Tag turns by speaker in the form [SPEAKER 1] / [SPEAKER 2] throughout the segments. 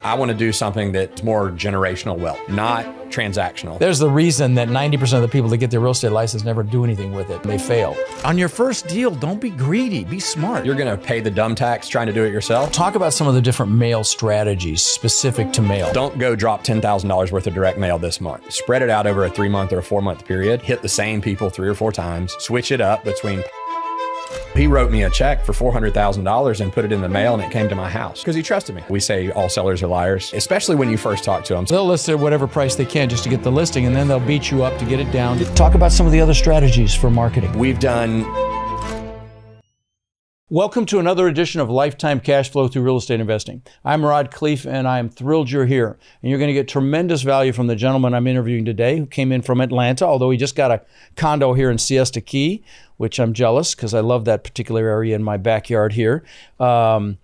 [SPEAKER 1] I want to do something that's more generational wealth, not transactional.
[SPEAKER 2] There's the reason that 90% of the people that get their real estate license never do anything with it. They fail. On your first deal, don't be greedy, be smart.
[SPEAKER 1] You're going to pay the dumb tax trying to do it yourself.
[SPEAKER 2] Talk about some of the different mail strategies specific to mail.
[SPEAKER 1] Don't go drop $10,000 worth of direct mail this month. Spread it out over a 3-month or a 4-month period. Hit the same people 3 or 4 times. Switch it up between. He wrote me a check for $400,000 and put it in the mail, and it came to my house because he trusted me. We say all sellers are liars, especially when you first talk to them.
[SPEAKER 2] They'll list it at whatever price they can just to get the listing, and then they'll beat you up to get it down. Talk about some of the other strategies for marketing.
[SPEAKER 1] We've done.
[SPEAKER 2] Welcome to another edition of Lifetime Cash Flow through Real Estate Investing. I'm Rod Khleif, and I am thrilled you're here. And you're going to get tremendous value from the gentleman I'm interviewing today, who came in from Atlanta, although he just got a condo here in Siesta Key, which I'm jealous because I love that particular area in my backyard here. And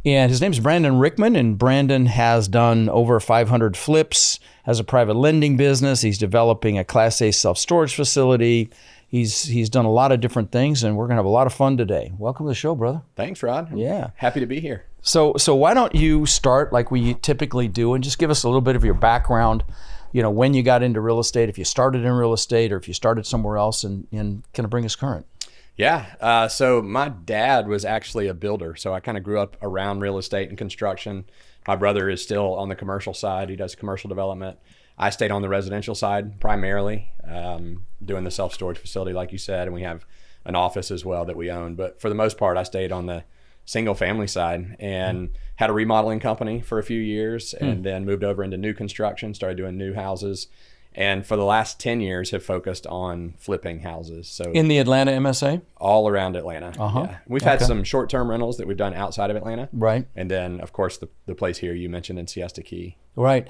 [SPEAKER 2] his name's Brandon Rickman, and Brandon has done over 500 flips, has a private lending business. He's developing a Class A self-storage facility. He's done a lot of different things, and we're going to have a lot of fun today. Welcome to the show, brother.
[SPEAKER 1] Thanks, Rod.
[SPEAKER 2] Yeah.
[SPEAKER 1] Happy to be here.
[SPEAKER 2] So why don't you start like we typically do and just give us a little bit of your background, you know, when you got into real estate, if you started in real estate or if you started somewhere else, and kind of bring us current.
[SPEAKER 1] Yeah. So my dad was actually a builder. So I kind of grew up around real estate and construction. My brother is still on the commercial side. He does commercial development. I stayed on the residential side primarily, doing the self-storage facility, like you said, and we have an office as well that we own. But for the most part, I stayed on the single family side and had a remodeling company for a few years, and then moved over into new construction, started doing new houses. And for the last 10 years have focused on flipping houses. So
[SPEAKER 2] in the Atlanta MSA?
[SPEAKER 1] All around Atlanta. Yeah. We've had some short-term rentals that we've done outside of Atlanta.
[SPEAKER 2] Right.
[SPEAKER 1] And then, of course, the place here you mentioned in Siesta Key.
[SPEAKER 2] Right.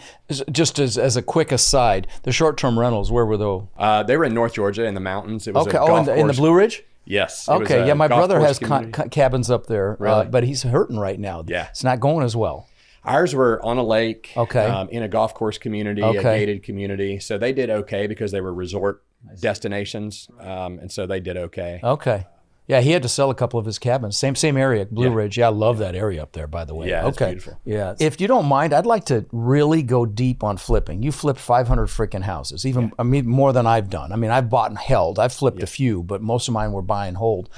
[SPEAKER 2] Just as a quick aside, the short-term rentals, where were those?
[SPEAKER 1] They were in North Georgia in the mountains. It was
[SPEAKER 2] okay.
[SPEAKER 1] a golf
[SPEAKER 2] in the Blue Ridge?
[SPEAKER 1] Yes.
[SPEAKER 2] Okay. Yeah, my brother has cabins up there,
[SPEAKER 1] really?
[SPEAKER 2] But he's hurting right now.
[SPEAKER 1] Yeah.
[SPEAKER 2] It's not going as well.
[SPEAKER 1] Ours were on a lake,
[SPEAKER 2] okay,
[SPEAKER 1] in a golf course community, a gated community. So they did okay because they were resort destinations, and so they did okay.
[SPEAKER 2] Okay. Yeah, he had to sell a couple of his cabins. Same area, Blue Ridge. Yeah, I love that area up there, by the way.
[SPEAKER 1] Yeah, it's beautiful.
[SPEAKER 2] Yeah. If you don't mind, I'd like to really go deep on flipping. You flipped 500 freaking houses, even more than I've done. I mean, I've bought and held. I've flipped a few, but most of mine were buy and hold.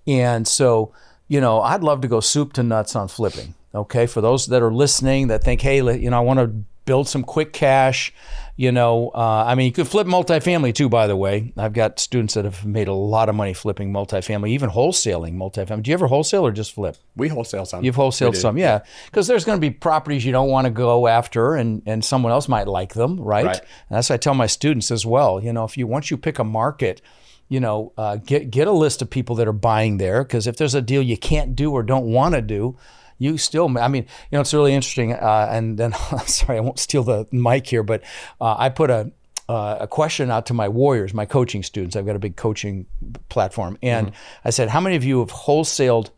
[SPEAKER 2] And so, you know, I'd love to go soup to nuts on flipping. Okay, for those that are listening that think, hey, you know, I want to build some quick cash, you know, I mean, you could flip multifamily too, by the way. I've got students that have made a lot of money flipping multifamily, even wholesaling multifamily. Do you ever wholesale or just flip?
[SPEAKER 1] We wholesale some.
[SPEAKER 2] You've wholesaled some, yeah. Because there's going to be properties you don't want to go after, and someone else might like them, right? And that's what I tell my students as well. You know, once you pick a market, you know, get a list of people that are buying there, because if there's a deal you can't do or don't want to do, you still, I mean, you know, it's really interesting. And then, sorry, I won't steal the mic here, but I put a question out to my warriors, my coaching students. I've got a big coaching platform. And I said, how many of you have wholesaled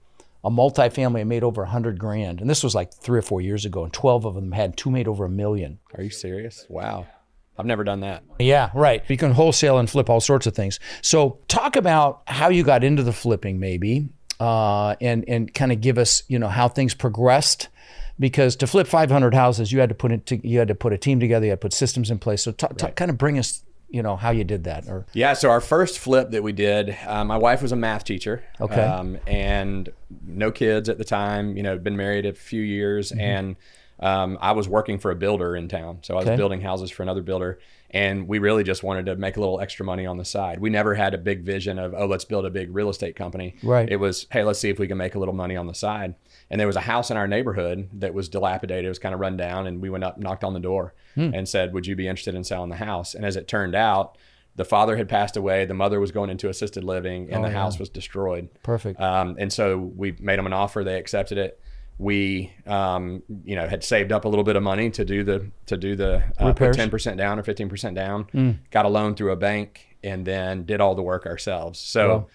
[SPEAKER 2] a multifamily and made over 100 grand? And this was like 3 or 4 years ago. And 12 of them had 2 made over $1 million.
[SPEAKER 1] Are you serious? Wow. I've never done that.
[SPEAKER 2] Yeah, right. You can wholesale and flip all sorts of things. So talk about how you got into the flipping, maybe. And kind of give us, you know, how things progressed, because to flip 500 houses, you had to put a team together, you had to put systems in place. So kind of bring us, you know, how you did that.
[SPEAKER 1] So our first flip that we did, my wife was a math teacher, and no kids at the time, you know, been married a few years, and I was working for a builder in town. So I was building houses for another builder, and we really just wanted to make a little extra money on the side. We never had a big vision of, let's build a big real estate company.
[SPEAKER 2] Right.
[SPEAKER 1] It was, hey, let's see if we can make a little money on the side. And there was a house in our neighborhood that was dilapidated. It was kind of run down, and we went up, knocked on the door and said, would you be interested in selling the house? And as it turned out, the father had passed away, the mother was going into assisted living, and the house was destroyed.
[SPEAKER 2] Perfect.
[SPEAKER 1] And so we made them an offer, they accepted it. We, you know, had saved up a little bit of money to do the put 10% down or 15% down, got a loan through a bank, and then did all the work ourselves. So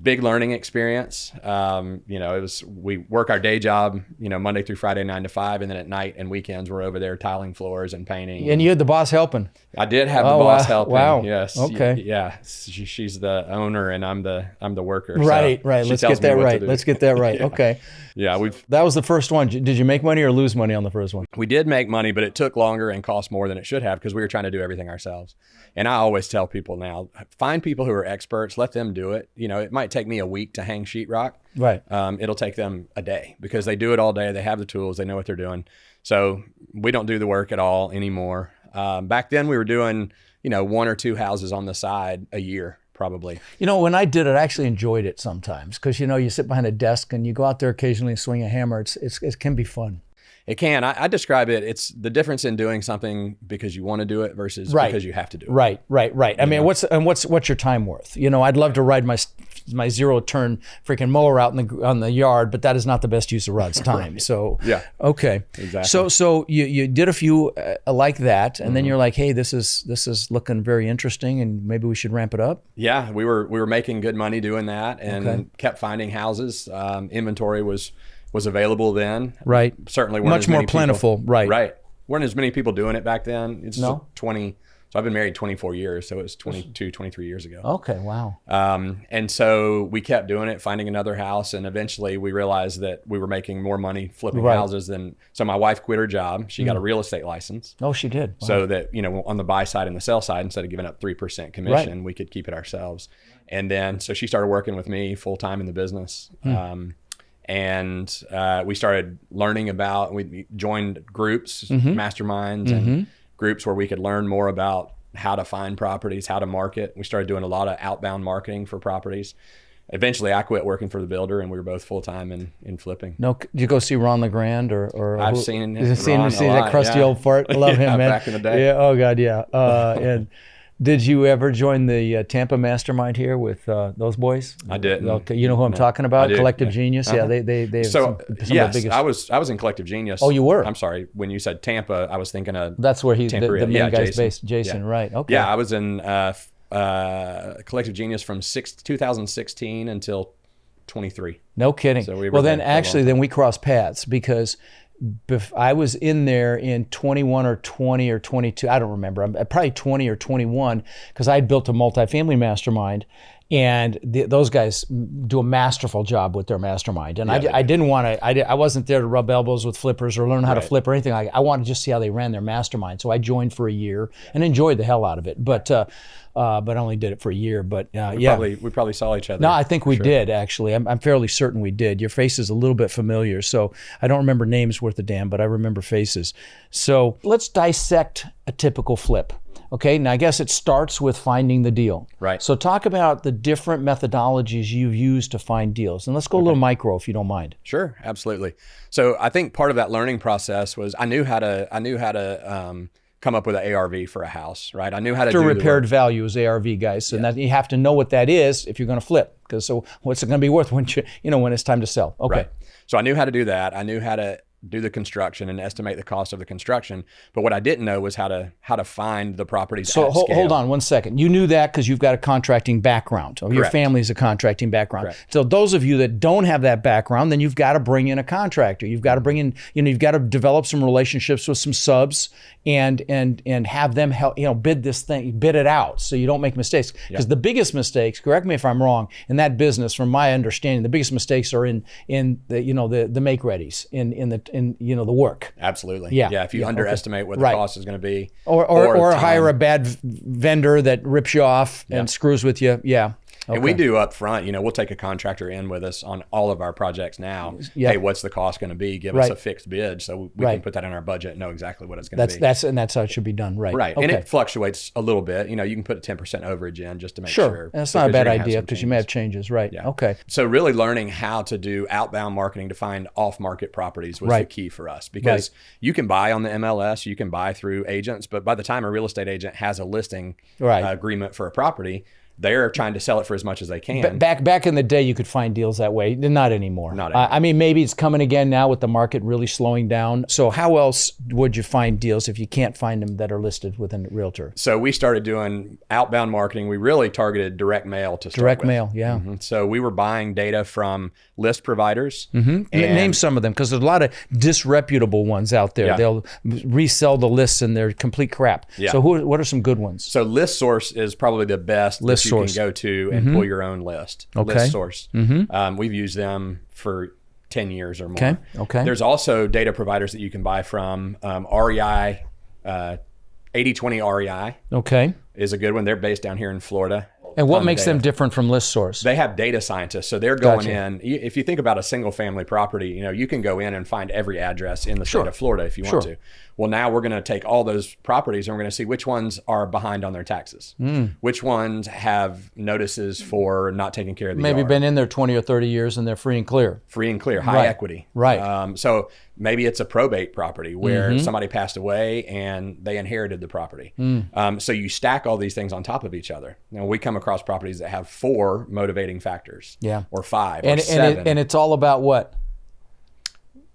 [SPEAKER 1] big learning experience. We work our day job, Monday through Friday, 9 to 5. And then at night and weekends, we're over there tiling floors and painting.
[SPEAKER 2] And you had the boss helping.
[SPEAKER 1] I did have the boss helping.
[SPEAKER 2] Wow.
[SPEAKER 1] Yes.
[SPEAKER 2] Okay.
[SPEAKER 1] Yeah. She's the owner and I'm the worker.
[SPEAKER 2] Right.
[SPEAKER 1] So
[SPEAKER 2] right. Let's get that right. Let's get that right.
[SPEAKER 1] Yeah.
[SPEAKER 2] Okay.
[SPEAKER 1] Yeah.
[SPEAKER 2] That was the first one. Did you make money or lose money on the first one?
[SPEAKER 1] We did make money, but it took longer and cost more than it should have because we were trying to do everything ourselves. And I always tell people now, find people who are experts, let them do it. It might take me a week to hang sheetrock.
[SPEAKER 2] Right.
[SPEAKER 1] It'll take them a day because they do it all day. They have the tools. They know what they're doing. So we don't do the work at all anymore. Back then we were doing, 1 or 2 houses on the side a year, probably.
[SPEAKER 2] When I did it, I actually enjoyed it sometimes because, you sit behind a desk and you go out there occasionally and swing a hammer. It can be fun.
[SPEAKER 1] It can. I describe it. It's the difference in doing something because you want to do it versus because you have to do it.
[SPEAKER 2] Right. I mean, what's your time worth? I'd love to ride my zero turn freaking mower out on the yard, but that is not the best use of Rod's time. Right. So
[SPEAKER 1] yeah.
[SPEAKER 2] Okay.
[SPEAKER 1] Exactly.
[SPEAKER 2] So you did a few like that, and then you're like, hey, this is looking very interesting, and maybe we should ramp it up.
[SPEAKER 1] Yeah, we were making good money doing that, and kept finding houses. Inventory was available then.
[SPEAKER 2] Right.
[SPEAKER 1] Certainly weren't
[SPEAKER 2] much more plentiful.
[SPEAKER 1] People,
[SPEAKER 2] right.
[SPEAKER 1] Right. Weren't as many people doing it back then. It's
[SPEAKER 2] no?
[SPEAKER 1] 20. So I've been married 24 years. So it was 22, 23 years ago.
[SPEAKER 2] Okay. Wow.
[SPEAKER 1] And so we kept doing it, finding another house. And eventually we realized that we were making more money flipping houses than, so my wife quit her job. She got a real estate license.
[SPEAKER 2] Oh, she did. Wow.
[SPEAKER 1] So that, on the buy side and the sell side, instead of giving up 3% commission, we could keep it ourselves. And then, so she started working with me full time in the business. And we started learning about, we joined groups, masterminds, and groups where we could learn more about how to find properties, how to market. We started doing a lot of outbound marketing for properties. Eventually, I quit working for the builder, and we were both full time in flipping.
[SPEAKER 2] No, did you go see Ron LeGrand or
[SPEAKER 1] I've seen him.
[SPEAKER 2] That crusty old fart. I love him, man.
[SPEAKER 1] Back in the day.
[SPEAKER 2] Yeah. Oh God, yeah. And did you ever join the Tampa mastermind here with those boys?
[SPEAKER 1] I didn't.
[SPEAKER 2] Okay, you know who I'm talking about? Collective Genius. Yeah, they have
[SPEAKER 1] so
[SPEAKER 2] some
[SPEAKER 1] yes,
[SPEAKER 2] of the biggest.
[SPEAKER 1] I was in Collective Genius.
[SPEAKER 2] Oh, you were?
[SPEAKER 1] I'm sorry. When you said Tampa, I was thinking of
[SPEAKER 2] that's where he's the main guy's
[SPEAKER 1] Jason.
[SPEAKER 2] based. Jason, right? Okay.
[SPEAKER 1] Yeah, I was in Collective Genius from 2016 until 23.
[SPEAKER 2] No kidding.
[SPEAKER 1] So we
[SPEAKER 2] well, then we crossed paths because I was in there in 21 or 20 or 22. I don't remember. I'm probably 20 or 21 because I had built a multifamily mastermind, and those guys do a masterful job with their mastermind. And I didn't want to. I wasn't there to rub elbows with flippers or learn how to flip or anything like that. I wanted to just see how they ran their mastermind. So I joined for a year and enjoyed the hell out of it. But I only did it for a year. But
[SPEAKER 1] we probably saw each other.
[SPEAKER 2] No, I think we did actually. I'm fairly certain we did. Your face is a little bit familiar, so I don't remember names worth a damn, but I remember faces. So let's dissect a typical flip. Okay, now I guess it starts with finding the deal.
[SPEAKER 1] Right.
[SPEAKER 2] So talk about the different methodologies you've used to find deals, and let's go a little micro if you don't mind.
[SPEAKER 1] Sure, absolutely. So I think part of that learning process was I knew how to come up with an ARV for a house, right? I knew how to do
[SPEAKER 2] repaired value is ARV, guys. So that you have to know what that is if you're going to flip, because so what's it going to be worth when when it's time to sell? Okay.
[SPEAKER 1] Right. So I knew how to do that. I knew how to do the construction and estimate the cost of the construction. But what I didn't know was how to find the properties.
[SPEAKER 2] So
[SPEAKER 1] at scale.
[SPEAKER 2] Hold on one second. You knew that because you've got a contracting background. Or your family's a contracting background.
[SPEAKER 1] Correct.
[SPEAKER 2] So those of you that don't have that background, then you've got to bring in a contractor. You've got to bring in, you've got to develop some relationships with some subs and have them help, bid it out so you don't make mistakes. Because the biggest mistakes, correct me if I'm wrong, in that business, from my understanding, the biggest mistakes are in the make readies, in the work.
[SPEAKER 1] Absolutely. Yeah. If you underestimate what the cost is going to be,
[SPEAKER 2] or hire a bad vendor that rips you off and screws with you. Yeah. Okay.
[SPEAKER 1] And we do up front, we'll take a contractor in with us on all of our projects now.
[SPEAKER 2] Yeah.
[SPEAKER 1] Hey, what's the cost going to be? Give us a fixed bid so we can put that in our budget and know exactly what it's going to be.
[SPEAKER 2] That's how it should be done, right?
[SPEAKER 1] Right. Okay. And it fluctuates a little bit. You can put a 10% overage in just to make sure.
[SPEAKER 2] And that's not a bad idea because you may have changes, right?
[SPEAKER 1] Yeah.
[SPEAKER 2] Okay.
[SPEAKER 1] So really learning how to do outbound marketing to find off-market properties was the key for us, because you can buy on the MLS, you can buy through agents, but by the time a real estate agent has a listing agreement for a property, they're trying to sell it for as much as they can.
[SPEAKER 2] Back in the day, you could find deals that way. Not anymore.
[SPEAKER 1] Not anymore.
[SPEAKER 2] I mean, maybe it's coming again now with the market really slowing down. So how else would you find deals if you can't find them that are listed with a realtor?
[SPEAKER 1] So we started doing outbound marketing. We really targeted direct mail to start
[SPEAKER 2] Direct
[SPEAKER 1] with.
[SPEAKER 2] mail, yeah.
[SPEAKER 1] So we were buying data from list providers.
[SPEAKER 2] And name some of them, because there's a lot of disreputable ones out there.
[SPEAKER 1] Yeah.
[SPEAKER 2] They'll resell the lists and they're complete crap.
[SPEAKER 1] Yeah.
[SPEAKER 2] So what are some good ones?
[SPEAKER 1] So List Source is probably the best
[SPEAKER 2] List
[SPEAKER 1] that you
[SPEAKER 2] Source.
[SPEAKER 1] can go to and pull your own list.
[SPEAKER 2] Okay.
[SPEAKER 1] List Source. We've used them for 10 years or more.
[SPEAKER 2] Okay.
[SPEAKER 1] There's also data providers that you can buy from. REI, 80/20 REI
[SPEAKER 2] Okay.
[SPEAKER 1] is a good one. They're based down here in Florida.
[SPEAKER 2] And what
[SPEAKER 1] Fun
[SPEAKER 2] makes
[SPEAKER 1] data.
[SPEAKER 2] them different from List Source?
[SPEAKER 1] They have data scientists, so they're going
[SPEAKER 2] Gotcha.
[SPEAKER 1] in. If you think about a single family property, you can go in and find every address in the state of Florida if you want to. Well, now we're going to take all those properties and we're going to see which ones are behind on their taxes, which ones have notices for not taking care of the
[SPEAKER 2] Maybe
[SPEAKER 1] yard.
[SPEAKER 2] been in there 20 or 30 years and they're free and clear.
[SPEAKER 1] Free and clear, high equity.
[SPEAKER 2] Right.
[SPEAKER 1] So maybe it's a probate property where somebody passed away and they inherited the property. So you stack all these things on top of each other. Now we come across properties that have 4 motivating factors, or 5, or 7.
[SPEAKER 2] And it's all about what?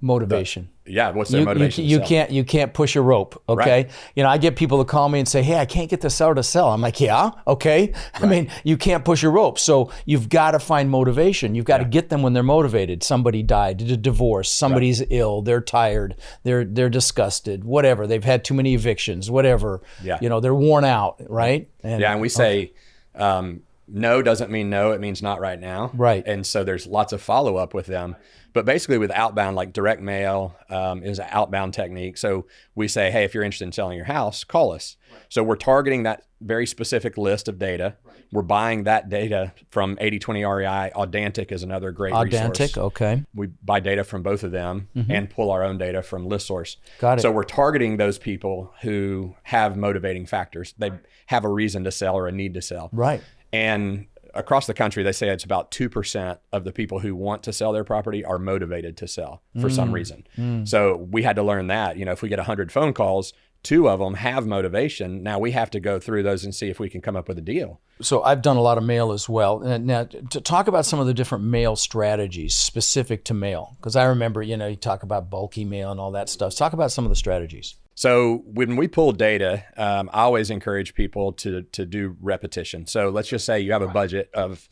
[SPEAKER 2] Motivation.
[SPEAKER 1] What's their motivation?
[SPEAKER 2] You can't push a rope, okay?
[SPEAKER 1] Right.
[SPEAKER 2] I get people to call me and say, "Hey, I can't get the seller to sell." I'm like, "Yeah, okay." I mean, you can't push a rope, so you've got to find motivation. You've got to get them when they're motivated. Somebody died, did a divorce, somebody's ill, they're tired, they're disgusted, whatever. They've had too many evictions, whatever. They're worn out, right?
[SPEAKER 1] And we say, no doesn't mean no, it means not right now.
[SPEAKER 2] Right.
[SPEAKER 1] And so there's lots of follow up with them. But basically with outbound, like direct mail is an outbound technique. So we say, hey, if you're interested in selling your house, call us. Right. So we're targeting that very specific list of data. Right. We're buying that data from 80/20 REI. Audantic is another great resource.
[SPEAKER 2] Okay.
[SPEAKER 1] We buy data from both of them and pull our own data from List Source.
[SPEAKER 2] Got it.
[SPEAKER 1] So we're targeting those people who have motivating factors. They have a reason to sell or a need to sell.
[SPEAKER 2] Right.
[SPEAKER 1] And across the country, they say it's about 2% of the people who want to sell their property are motivated to sell for some reason. So we had to learn that, if we get 100 phone calls, 2 of them have motivation. Now we have to go through those and see if we can come up with a deal.
[SPEAKER 2] So I've done a lot of mail as well. And now to talk about some of the different mail strategies specific to mail, because I remember, you talk about bulky mail and all that stuff. Talk about some of the strategies.
[SPEAKER 1] So when we pull data, I always encourage people to do repetition. So let's just say you have a budget of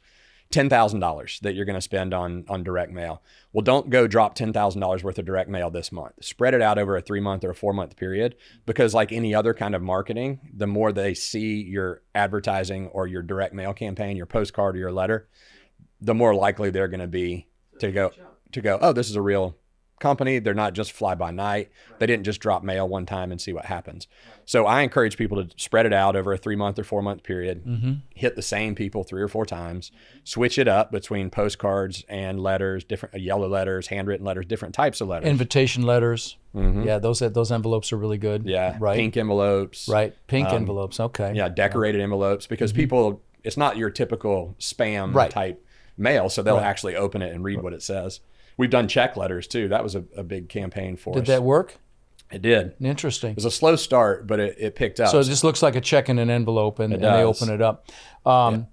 [SPEAKER 1] $10,000 that you're going to spend on direct mail. Well, don't go drop $10,000 worth of direct mail this month. Spread it out over a 3-month or a 4-month period, because like any other kind of marketing, the more they see your advertising or your direct mail campaign, your postcard or your letter, the more likely they're going to be to go, oh, this is a real company. They're not just fly by night. They didn't just drop mail one time and see what happens. So I encourage people to spread it out over a 3-month or 4-month period, hit the same people 3 or 4 times, switch it up between postcards and letters, different yellow letters, handwritten letters, different types of letters.
[SPEAKER 2] Invitation letters. Yeah, those envelopes are really good.
[SPEAKER 1] Yeah,
[SPEAKER 2] right.
[SPEAKER 1] Pink envelopes.
[SPEAKER 2] Right, pink envelopes, okay.
[SPEAKER 1] Yeah, decorated envelopes, because people, it's not your typical spam type mail, so they'll actually open it and read what it says. We've done check letters too. That was a big campaign for us.
[SPEAKER 2] Did that work?
[SPEAKER 1] It did.
[SPEAKER 2] Interesting.
[SPEAKER 1] It was a slow start, but it picked up.
[SPEAKER 2] So it just looks like a check in an envelope, and they open it up. I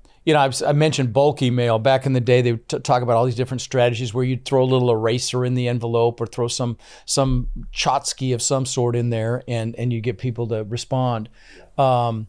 [SPEAKER 2] mentioned bulky mail. Back in the day, they would talk about all these different strategies where you'd throw a little eraser in the envelope or throw some tchotchke of some sort in there, and you get people to respond. And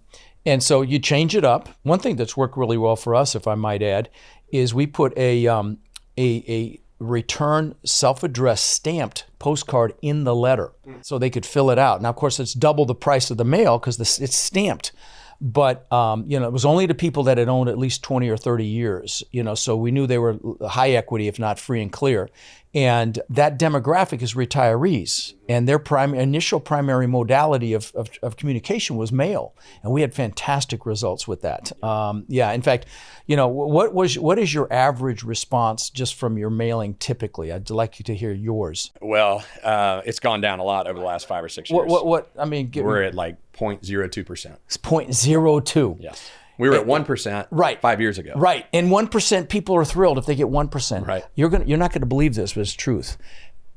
[SPEAKER 2] so you change it up. One thing that's worked really well for us, if I might add, is we put a return self-addressed stamped postcard in the letter so they could fill it out. Now, of course, it's double the price of the mail because it's stamped. But, it was only to people that had owned at least 20 or 30 years, so we knew they were high equity, if not free and clear. And that demographic is retirees, and their initial primary modality of communication was mail. And we had fantastic results with that. In fact, what is your average response just from your mailing typically? I'd like you to hear yours.
[SPEAKER 1] Well, it's gone down a lot over the last 5 or 6 years. We're at like 0.02%.
[SPEAKER 2] It's 0.02.
[SPEAKER 1] Yes. We were at 1% 5 years ago.
[SPEAKER 2] Right. And 1%, people are thrilled if they get 1%.
[SPEAKER 1] Right.
[SPEAKER 2] You're not going to believe this, but it's truth.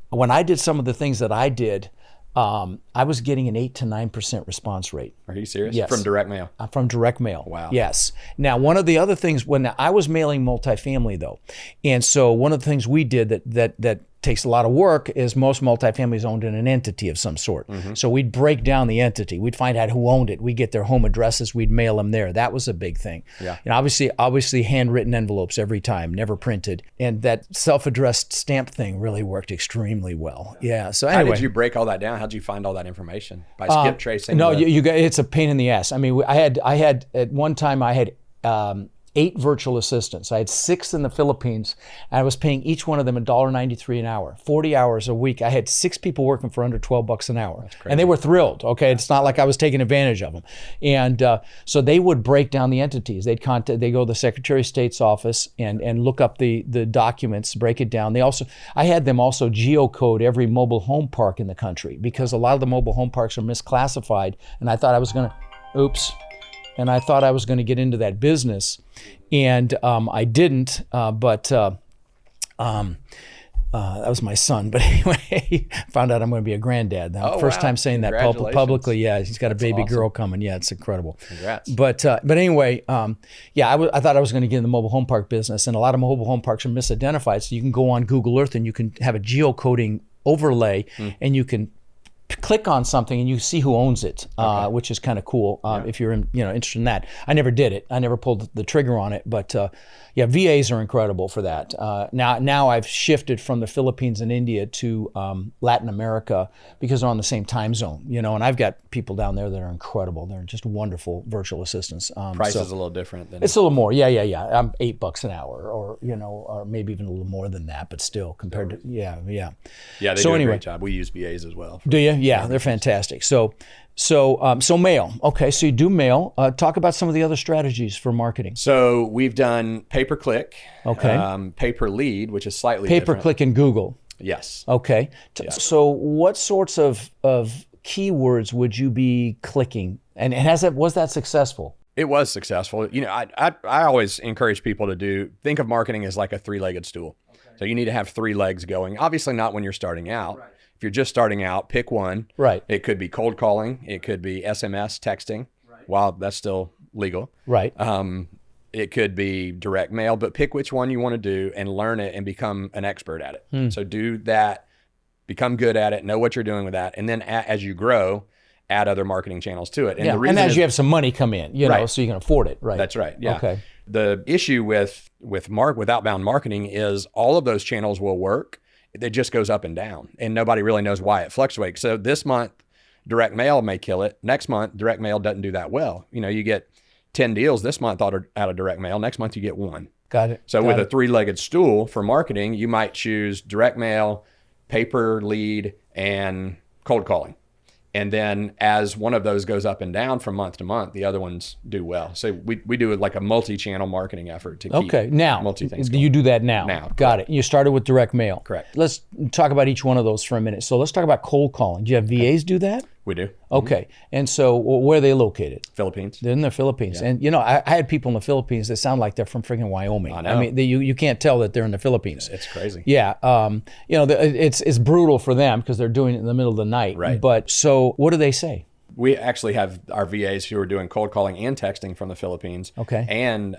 [SPEAKER 2] When I did some of the things that I did, I was getting an 8 to 9% response rate.
[SPEAKER 1] Are you serious?
[SPEAKER 2] Yes.
[SPEAKER 1] From direct mail?
[SPEAKER 2] From direct mail.
[SPEAKER 1] Wow.
[SPEAKER 2] Yes. Now, one of the other things, when I was mailing multifamily though, and so one of the things we did that takes a lot of work is most multifamilies owned in an entity of some sort. So we'd break down the entity. We'd find out who owned it. We'd get their home addresses. We'd mail them there. That was a big thing.
[SPEAKER 1] Yeah.
[SPEAKER 2] And obviously handwritten envelopes every time, never printed. And that self-addressed stamp thing really worked extremely well. Yeah. So anyway.
[SPEAKER 1] How did you break all that down? How'd you find all that information? By skip tracing?
[SPEAKER 2] No, you got, it's a pain in the ass. I mean, I had at one time I had 8 virtual assistants. I had 6 in the Philippines, and I was paying each one of them $1.93 an hour, 40 hours a week. I had 6 people working for under $12 an hour, and they were thrilled. Okay, it's not like I was taking advantage of them. And so they would break down the entities. They go to the Secretary of State's office and look up the documents, break it down. I had them also geocode every mobile home park in the country, because a lot of the mobile home parks are misclassified, and I thought I was going to get into that business, and I didn't. But that was my son. But anyway, found out I'm going to be a granddad. First time saying that publicly. Yeah, he's got a baby girl coming. Yeah, it's incredible.
[SPEAKER 1] Congrats.
[SPEAKER 2] But anyway, I thought I was going to get in the mobile home park business, and a lot of mobile home parks are misidentified. So you can go on Google Earth and you can have a geocoding overlay, and you can click on something and you see who owns it, which is kind of cool if you're interested in that. I never did it. I never pulled the trigger on it, but VAs are incredible for that. Now I've shifted from the Philippines and India to Latin America because they're on the same time zone, and I've got people down there that are incredible. They're just wonderful virtual assistants.
[SPEAKER 1] Price is a little different than
[SPEAKER 2] it's a little more. Yeah. I'm $8 an hour, or maybe even a little more than that, but still compared to
[SPEAKER 1] Yeah, they do a great job. We use VAs as well.
[SPEAKER 2] Do you? Yeah, they're fantastic. So mail. Okay, so you do mail. Talk about some of the other strategies for marketing.
[SPEAKER 1] So we've done pay-per-click,
[SPEAKER 2] okay,
[SPEAKER 1] pay-per-lead, which is slightly
[SPEAKER 2] pay-per-click in Google.
[SPEAKER 1] Yes.
[SPEAKER 2] Okay. So what sorts of keywords would you be clicking? And was that successful?
[SPEAKER 1] It was successful. I always encourage people to think of marketing as like a 3-legged stool. Okay. So you need to have 3 legs going. Obviously not when you're starting out. Right. If you're just starting out, pick one.
[SPEAKER 2] Right.
[SPEAKER 1] It could be cold calling. It could be SMS texting, while that's still legal.
[SPEAKER 2] Right.
[SPEAKER 1] It could be direct mail, but pick which one you want to do and learn it and become an expert at it. So do that, become good at it, know what you're doing with that. And then as you grow, add other marketing channels to it.
[SPEAKER 2] And as you have some money come in, so you can afford it. Right.
[SPEAKER 1] That's right. Yeah.
[SPEAKER 2] Okay.
[SPEAKER 1] The issue with outbound marketing is all of those channels will work. It just goes up and down, and nobody really knows why it fluctuates. So this month, direct mail may kill it. Next month, direct mail doesn't do that well. You get 10 deals this month out of direct mail. Next month, you get 1.
[SPEAKER 2] Got it.
[SPEAKER 1] So with a 3-legged stool for marketing, you might choose direct mail, paper lead, and cold calling. And then as one of those goes up and down from month to month, the other ones do well. So we do it like a multi-channel marketing effort to keep multi-things going.
[SPEAKER 2] You do that now. Got it. You started with direct mail.
[SPEAKER 1] Correct.
[SPEAKER 2] Let's talk about each one of those for a minute. So let's talk about cold calling. Do you have VAs do that?
[SPEAKER 1] We do.
[SPEAKER 2] Okay. And so where are they located?
[SPEAKER 1] Philippines.
[SPEAKER 2] They're in the Philippines. Yeah. And I had people in the Philippines that sound like they're from freaking Wyoming.
[SPEAKER 1] I know.
[SPEAKER 2] I mean, you can't tell that they're in the Philippines.
[SPEAKER 1] It's crazy.
[SPEAKER 2] Yeah. It's brutal for them because they're doing it in the middle of the night.
[SPEAKER 1] Right.
[SPEAKER 2] But so what do they say?
[SPEAKER 1] We actually have our VAs who are doing cold calling and texting from the Philippines.
[SPEAKER 2] Okay.
[SPEAKER 1] And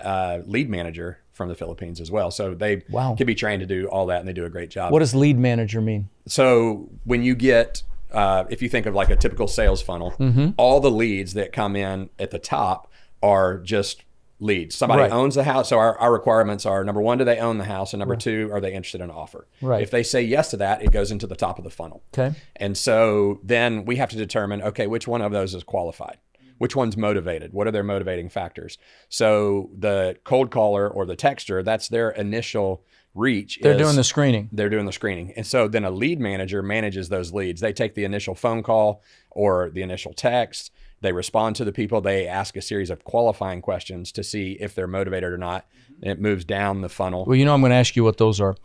[SPEAKER 1] lead manager from the Philippines as well. So they can be trained to do all that, and they do a great job.
[SPEAKER 2] What does lead manager mean?
[SPEAKER 1] So when you get, if you think of like a typical sales funnel, all the leads that come in at the top are just leads. Somebody owns the house. So our requirements are, number 1, do they own the house? And number 2, are they interested in an offer?
[SPEAKER 2] Right.
[SPEAKER 1] If they say yes to that, it goes into the top of the funnel.
[SPEAKER 2] Okay.
[SPEAKER 1] And so then we have to determine, okay, which one of those is qualified? Which one's motivated? What are their motivating factors? So the cold caller or the texter, that's their initial reach.
[SPEAKER 2] They're doing the screening.
[SPEAKER 1] They're doing the screening. And so then a lead manager manages those leads. They take the initial phone call or the initial text. They respond to the people. They ask a series of qualifying questions to see if they're motivated or not. And it moves down the funnel.
[SPEAKER 2] Well, I'm going to ask you what those are.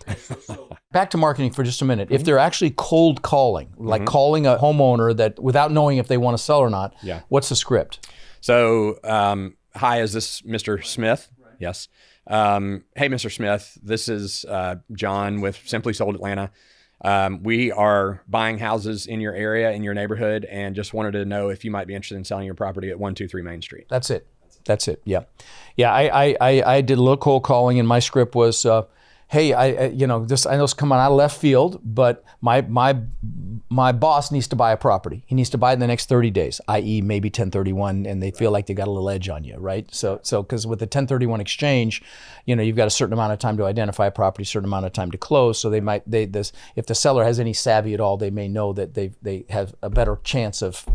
[SPEAKER 2] Back to marketing for just a minute. If they're actually cold calling, like calling a homeowner that without knowing if they want to sell or not, what's the script?
[SPEAKER 1] So, hi, is this Mr. Smith? Yes. Hey, Mr. Smith, this is John with Simply Sold Atlanta. We are buying houses in your area, in your neighborhood, and just wanted to know if you might be interested in selling your property at 123 Main Street.
[SPEAKER 2] That's it. Yeah. I did a little cold calling, and my script was, hey, I know it's coming out of left field, but my boss needs to buy a property. He needs to buy it in the next 30 days, i.e. maybe 1031, and they feel like they got a little edge on you, right? So because with the 1031 exchange, you've got a certain amount of time to identify a property, a certain amount of time to close. So if the seller has any savvy at all, they may know that they have a better chance of,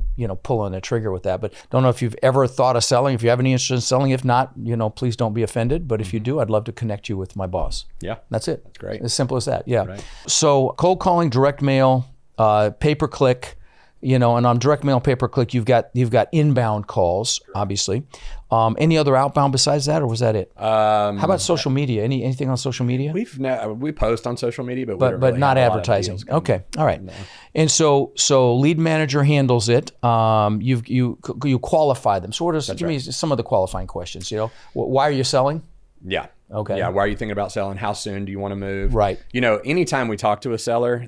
[SPEAKER 2] pulling a trigger with that. But don't know if you've ever thought of selling. If you have any interest in selling, if not, please don't be offended. But if you do, I'd love to connect you with my boss.
[SPEAKER 1] Yeah.
[SPEAKER 2] That's it.
[SPEAKER 1] That's great.
[SPEAKER 2] As simple as that. Yeah.
[SPEAKER 1] Right.
[SPEAKER 2] So cold calling, direct mail, pay-per-click, and on direct mail, pay-per-click, you've got inbound calls, obviously. Any other outbound besides that, or was that it? How about social media? Anything on social media?
[SPEAKER 1] We post on social media, but
[SPEAKER 2] not advertising. Okay, all right. No. And so lead manager handles it. You qualify them. So give me some of the qualifying questions. Why are you selling?
[SPEAKER 1] Yeah.
[SPEAKER 2] Okay.
[SPEAKER 1] Yeah. Why are you thinking about selling? How soon do you want to move?
[SPEAKER 2] Right.
[SPEAKER 1] Anytime we talk to a seller,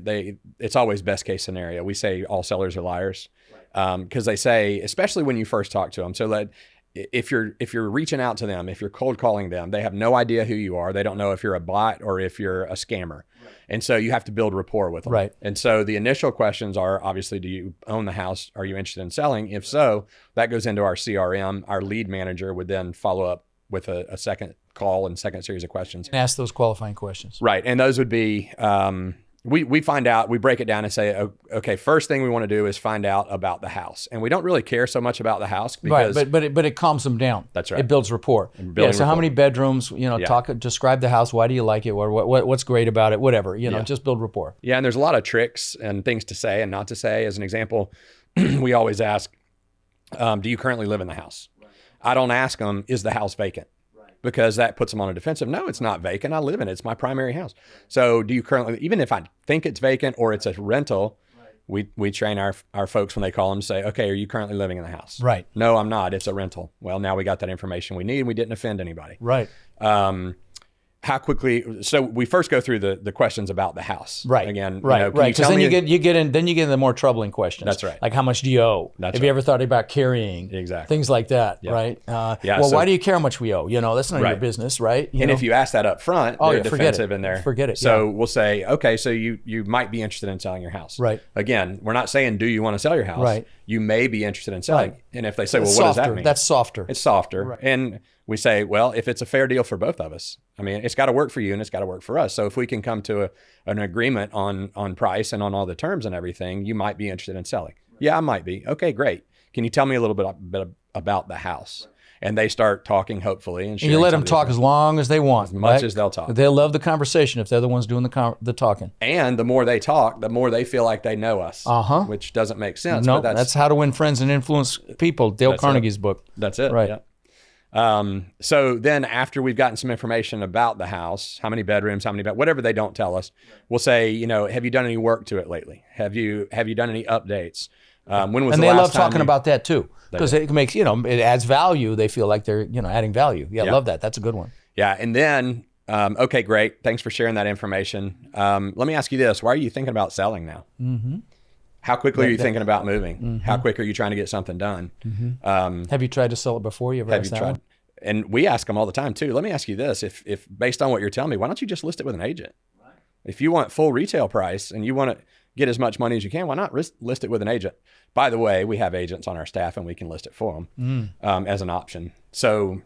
[SPEAKER 1] it's always best case scenario. We say all sellers are liars, because they say, especially when you first talk to them. So if you're reaching out to them, if you're cold calling them, they have no idea who you are. They don't know if you're a bot or if you're a scammer. Right. And so you have to build rapport with them.
[SPEAKER 2] Right.
[SPEAKER 1] And so the initial questions are obviously, do you own the house? Are you interested in selling? If so, that goes into our CRM. Our lead manager would then follow up with a second call and second series of questions.
[SPEAKER 2] And ask those qualifying questions.
[SPEAKER 1] Right. And those would be, we find out, we break it down and say, okay, first thing we want to do is find out about the house. And we don't really care so much about the house because...
[SPEAKER 2] Right, but it calms them down.
[SPEAKER 1] That's right.
[SPEAKER 2] It builds rapport. So how many bedrooms, describe the house. Why do you like it? What's great about it? Whatever, just build rapport.
[SPEAKER 1] Yeah, and there's a lot of tricks and things to say and not to say. As an example, we always ask, do you currently live in the house? Right. I don't ask them, is the house vacant? Because that puts them on a defensive. No, it's not vacant. I live in it. It's my primary house. So do you currently, even if I think it's vacant or it's a rental, we train our folks when they call them to say, okay, are you currently living in the house?
[SPEAKER 2] Right.
[SPEAKER 1] No, I'm not. It's a rental. Well, now we got that information we need and we didn't offend anybody.
[SPEAKER 2] Right.
[SPEAKER 1] How quickly? So we first go through the questions about the house.
[SPEAKER 2] Right.
[SPEAKER 1] Again.
[SPEAKER 2] Right. Because then you get into the more troubling questions.
[SPEAKER 1] That's right.
[SPEAKER 2] Like how much do you owe? Have you ever thought about carrying?
[SPEAKER 1] Exactly.
[SPEAKER 2] Things like that. Yep. Right. Why do you care how much we owe? That's none of your business, right?
[SPEAKER 1] If you ask that up front, they're defensive in there.
[SPEAKER 2] Forget it.
[SPEAKER 1] So we'll say, okay, so you might be interested in selling your house.
[SPEAKER 2] Right.
[SPEAKER 1] Again, we're not saying, do you want to sell your house?
[SPEAKER 2] Right.
[SPEAKER 1] You may be interested in selling. Right. And if they say, well,
[SPEAKER 2] what
[SPEAKER 1] does that mean?
[SPEAKER 2] That's softer.
[SPEAKER 1] It's softer.
[SPEAKER 2] Right.
[SPEAKER 1] And we say, well, if it's a fair deal for both of us, I mean, it's got to work for you and it's got to work for us. So if we can come to an agreement on price and on all the terms and everything, you might be interested in selling. Right. Yeah, I might be. Okay, great. Can you tell me a little bit about the house? Right. And they start talking, hopefully. And
[SPEAKER 2] you let them talk as long as they want.
[SPEAKER 1] As much as they'll talk.
[SPEAKER 2] They'll love the conversation if they're the ones doing the talking.
[SPEAKER 1] And the more they talk, the more they feel like they know us, which doesn't make sense.
[SPEAKER 2] No, that's How to Win Friends and Influence People, Dale Carnegie's book.
[SPEAKER 1] That's it.
[SPEAKER 2] Right.
[SPEAKER 1] Yeah. So then after we've gotten some information about the house, how many bedrooms, whatever they don't tell us, we'll say, have you done any work to it lately? Have you done any updates? When was the last time?
[SPEAKER 2] And they love talking about that too, because it makes, it adds value. They feel like they're, adding value. Yeah, I love that. That's a good one.
[SPEAKER 1] Yeah. And then, okay, great. Thanks for sharing that information. Let me ask you this. Why are you thinking about selling now? Mm-hmm. How quickly are you thinking about moving? Mm-hmm. How quick are you trying to get something done? Mm-hmm.
[SPEAKER 2] Have you tried to sell it before? You ever asked that one?
[SPEAKER 1] And we ask them all the time too. Let me ask you this. If based on what you're telling me, why don't you just list it with an agent? Right. If you want full retail price and you want to get as much money as you can, why not list it with an agent? By the way, we have agents on our staff and we can list it for them as an option. So,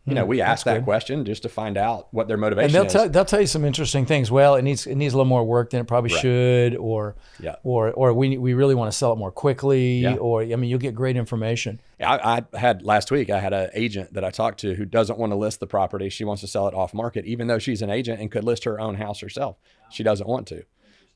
[SPEAKER 1] we ask that question just to find out what their motivation is.
[SPEAKER 2] They'll tell you some interesting things. Well, it needs a little more work than it probably should, or we really want to sell it more quickly, or you'll get great information.
[SPEAKER 1] I had last week, I had an agent that I talked to who doesn't want to list the property. She wants to sell it off market, even though she's an agent and could list her own house herself. She doesn't want to.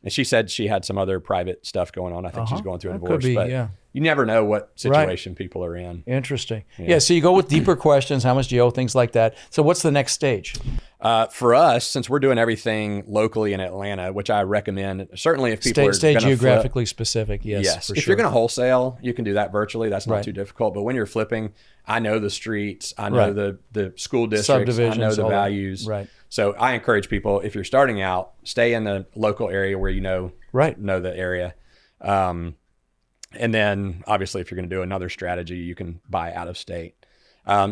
[SPEAKER 1] And she said she had some other private stuff going on. I think she's going through a divorce. Could be, you never know what situation people are in.
[SPEAKER 2] Interesting. Yeah, so you go with deeper questions. How much do you owe? Things like that. So what's the next stage?
[SPEAKER 1] For us, since we're doing everything locally in Atlanta, which I recommend, certainly if people are
[SPEAKER 2] stay geographically specific, yes.
[SPEAKER 1] If you're going to wholesale, you can do that virtually. That's not too difficult. But when you're flipping, I know the streets, I know the school districts, I know the values.
[SPEAKER 2] Right.
[SPEAKER 1] So I encourage people, if you're starting out, stay in the local area where you know the area. And then obviously if you're going to do another strategy, you can buy out of state.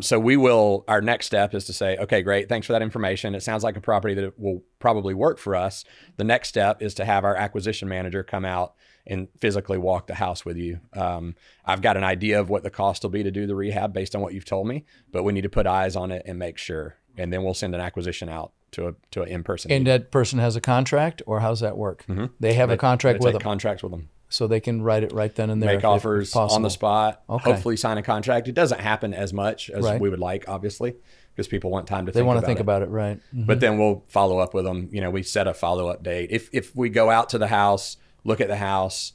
[SPEAKER 1] So our next step is to say, okay, great. Thanks for that information. It sounds like a property that will probably work for us. The next step is to have our acquisition manager come out and physically walk the house with you. I've got an idea of what the cost will be to do the rehab based on what you've told me, but we need to put eyes on it and make sure. And then we'll send an acquisition out to an in-person.
[SPEAKER 2] And that person has a contract, or how's that work? Mm-hmm. They have a contract with them.
[SPEAKER 1] Contracts with them.
[SPEAKER 2] So they can write it right then and there.
[SPEAKER 1] Make offers on the spot.
[SPEAKER 2] Okay.
[SPEAKER 1] Hopefully sign a contract. It doesn't happen as much as we would like, obviously, because people want time to think about it.
[SPEAKER 2] They want to think about it, right. Mm-hmm.
[SPEAKER 1] But then we'll follow up with them. We set a follow-up date. If we go out to the house, look at the house,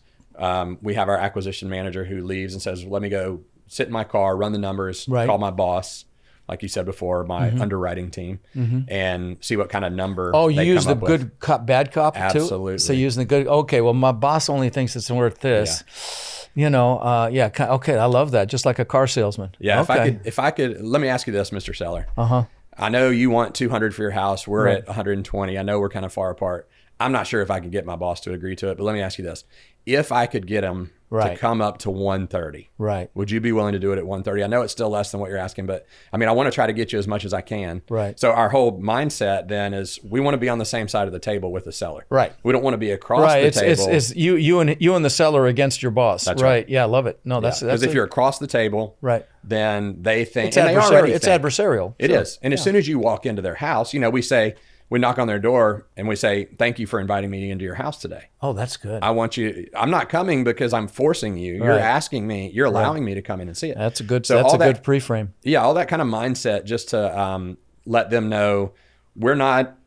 [SPEAKER 1] we have our acquisition manager who leaves and says, let me go sit in my car, run the numbers, call my boss, like you said before, my underwriting team, and see what kind of number.
[SPEAKER 2] Oh, you use the good cop, bad cop too?
[SPEAKER 1] Absolutely.
[SPEAKER 2] So using the good, okay, well, my boss only thinks it's worth this. Yeah. Okay, I love that. Just like a car salesman.
[SPEAKER 1] Yeah,
[SPEAKER 2] okay.
[SPEAKER 1] if I could, let me ask you this, Mr. Seller.
[SPEAKER 2] Uh-huh.
[SPEAKER 1] I know you want 200 for your house. We're at 120. I know we're kind of far apart. I'm not sure if I could get my boss to agree to it, but let me ask you this. If I could get him to come up to 130, would you be willing to do it at 130? I know it's still less than what you're asking, but I want to try to get you as much as I can.
[SPEAKER 2] Right.
[SPEAKER 1] So our whole mindset then is we want to be on the same side of the table with the seller.
[SPEAKER 2] Right.
[SPEAKER 1] We don't want to be across the table.
[SPEAKER 2] It's you and the seller against your boss.
[SPEAKER 1] That's right.
[SPEAKER 2] Yeah, I love it. No, that's
[SPEAKER 1] because if you're across the table, then they think
[SPEAKER 2] it's adversarial.
[SPEAKER 1] It is. And as soon as you walk into their house, we knock on their door and we say, thank you for inviting me into your house today.
[SPEAKER 2] Oh, that's good.
[SPEAKER 1] I'm not coming because I'm forcing you. You're asking me, you're allowing me to come in and see it.
[SPEAKER 2] That's a good good pre-frame.
[SPEAKER 1] Yeah. All that kind of mindset just to let them know we're not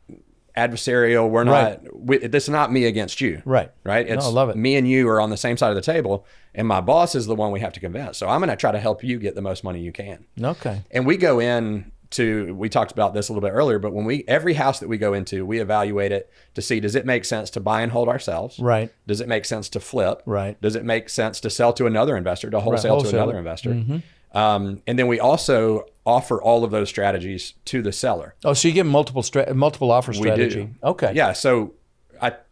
[SPEAKER 1] adversarial. We're not, this is not me against you.
[SPEAKER 2] Right.
[SPEAKER 1] It's
[SPEAKER 2] I love it.
[SPEAKER 1] Me and you are on the same side of the table and my boss is the one we have to convince. So I'm going to try to help you get the most money you can.
[SPEAKER 2] Okay.
[SPEAKER 1] And we go in, we talked about this a little bit earlier, but every house that we go into, we evaluate it to see, does it make sense to buy and hold ourselves?
[SPEAKER 2] Right.
[SPEAKER 1] Does it make sense to flip?
[SPEAKER 2] Right.
[SPEAKER 1] Does it make sense to sell to another investor, to wholesale to another investor?
[SPEAKER 2] Mm-hmm.
[SPEAKER 1] And then we also offer all of those strategies to the seller.
[SPEAKER 2] Oh, so you give multiple offer strategy.
[SPEAKER 1] We do.
[SPEAKER 2] Okay.
[SPEAKER 1] Yeah. So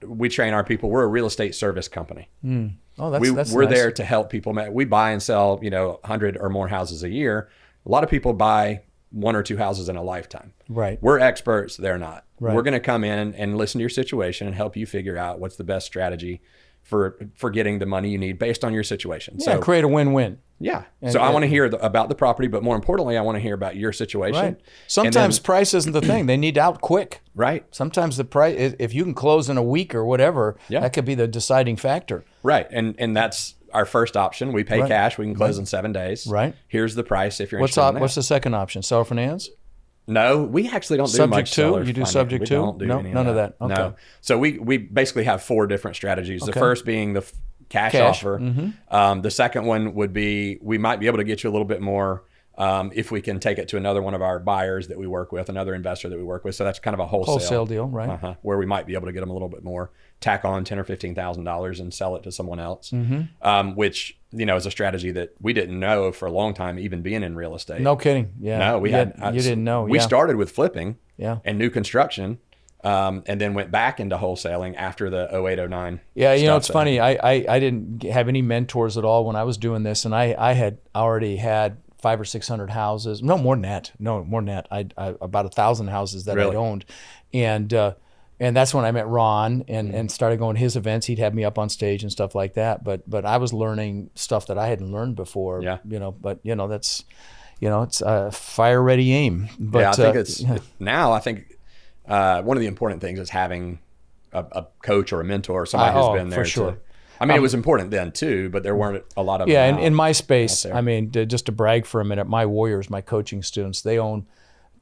[SPEAKER 1] we train our people. We're a real estate service company.
[SPEAKER 2] Mm. Oh, that's
[SPEAKER 1] we're
[SPEAKER 2] nice.
[SPEAKER 1] there to help people. We buy and sell, 100 or more houses a year. A lot of people buy 1 or 2 houses in a lifetime.
[SPEAKER 2] Right.
[SPEAKER 1] We're experts. They're not.
[SPEAKER 2] Right.
[SPEAKER 1] We're going to come in and listen to your situation and help you figure out what's the best strategy for getting the money you need based on your situation.
[SPEAKER 2] Yeah, so create a win-win.
[SPEAKER 1] Yeah. So I want to hear about the property, but more importantly, I want to hear about your situation.
[SPEAKER 2] Right. Sometimes price isn't the thing. They need out quick.
[SPEAKER 1] Right.
[SPEAKER 2] Sometimes the price, if you can close in a week or whatever, that could be the deciding factor.
[SPEAKER 1] Right. And that's our first option. We pay cash. We can close in 7 days.
[SPEAKER 2] Right.
[SPEAKER 1] Here's the price if you're interested in that.
[SPEAKER 2] What's the second option? Seller finance?
[SPEAKER 1] No, we actually don't do much seller
[SPEAKER 2] finance. You do
[SPEAKER 1] finance.
[SPEAKER 2] subject to?
[SPEAKER 1] Don't do
[SPEAKER 2] none of that. Okay.
[SPEAKER 1] No. So we basically have 4 different strategies.
[SPEAKER 2] Okay.
[SPEAKER 1] The first being the cash offer. Mm-hmm. The second one would be we might be able to get you a little bit more if we can take it to another one of our buyers that we work with, another investor that we work with. So that's kind of a wholesale
[SPEAKER 2] deal, right?
[SPEAKER 1] Where we might be able to get them a little bit more, tack on $10,000 or $15,000 and sell it to someone else, which is a strategy that we didn't know for a long time, even being in real estate.
[SPEAKER 2] No kidding. Yeah.
[SPEAKER 1] No,
[SPEAKER 2] you didn't know.
[SPEAKER 1] We started with flipping and new construction. And then went back into wholesaling after the 08-09.
[SPEAKER 2] Yeah, it's funny. I didn't have any mentors at all when I was doing this, and I had already had 500 or 600 houses. No, more than that. I about 1,000 houses that I'd owned, and that's when I met Ron and started going to his events. He'd have me up on stage and stuff like that. But I was learning stuff that I hadn't learned before. Yeah. But that's it's a fire ready aim. But
[SPEAKER 1] yeah, I think it's now. I think. One of the important things is having a coach or a mentor or somebody who's been there.
[SPEAKER 2] For sure.
[SPEAKER 1] It was important then too, but there weren't a lot of
[SPEAKER 2] them. In my space, just to brag for a minute, my Warriors, my coaching students, they own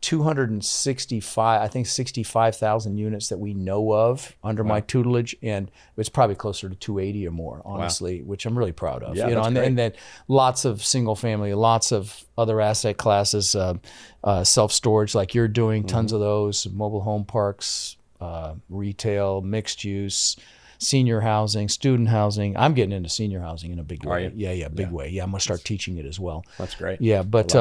[SPEAKER 2] 265, I think 65,000 units that we know of under my tutelage, and it's probably closer to 280 or more, honestly, which I'm really proud of.
[SPEAKER 1] Yeah,
[SPEAKER 2] and then lots of single family, lots of other asset classes, self-storage like you're doing, tons of those, mobile home parks, retail, mixed use, senior housing, student housing. I'm getting into senior housing in a big way.
[SPEAKER 1] you?
[SPEAKER 2] Yeah, big way. Yeah, I'm going to start teaching it as well.
[SPEAKER 1] That's great.
[SPEAKER 2] Yeah, but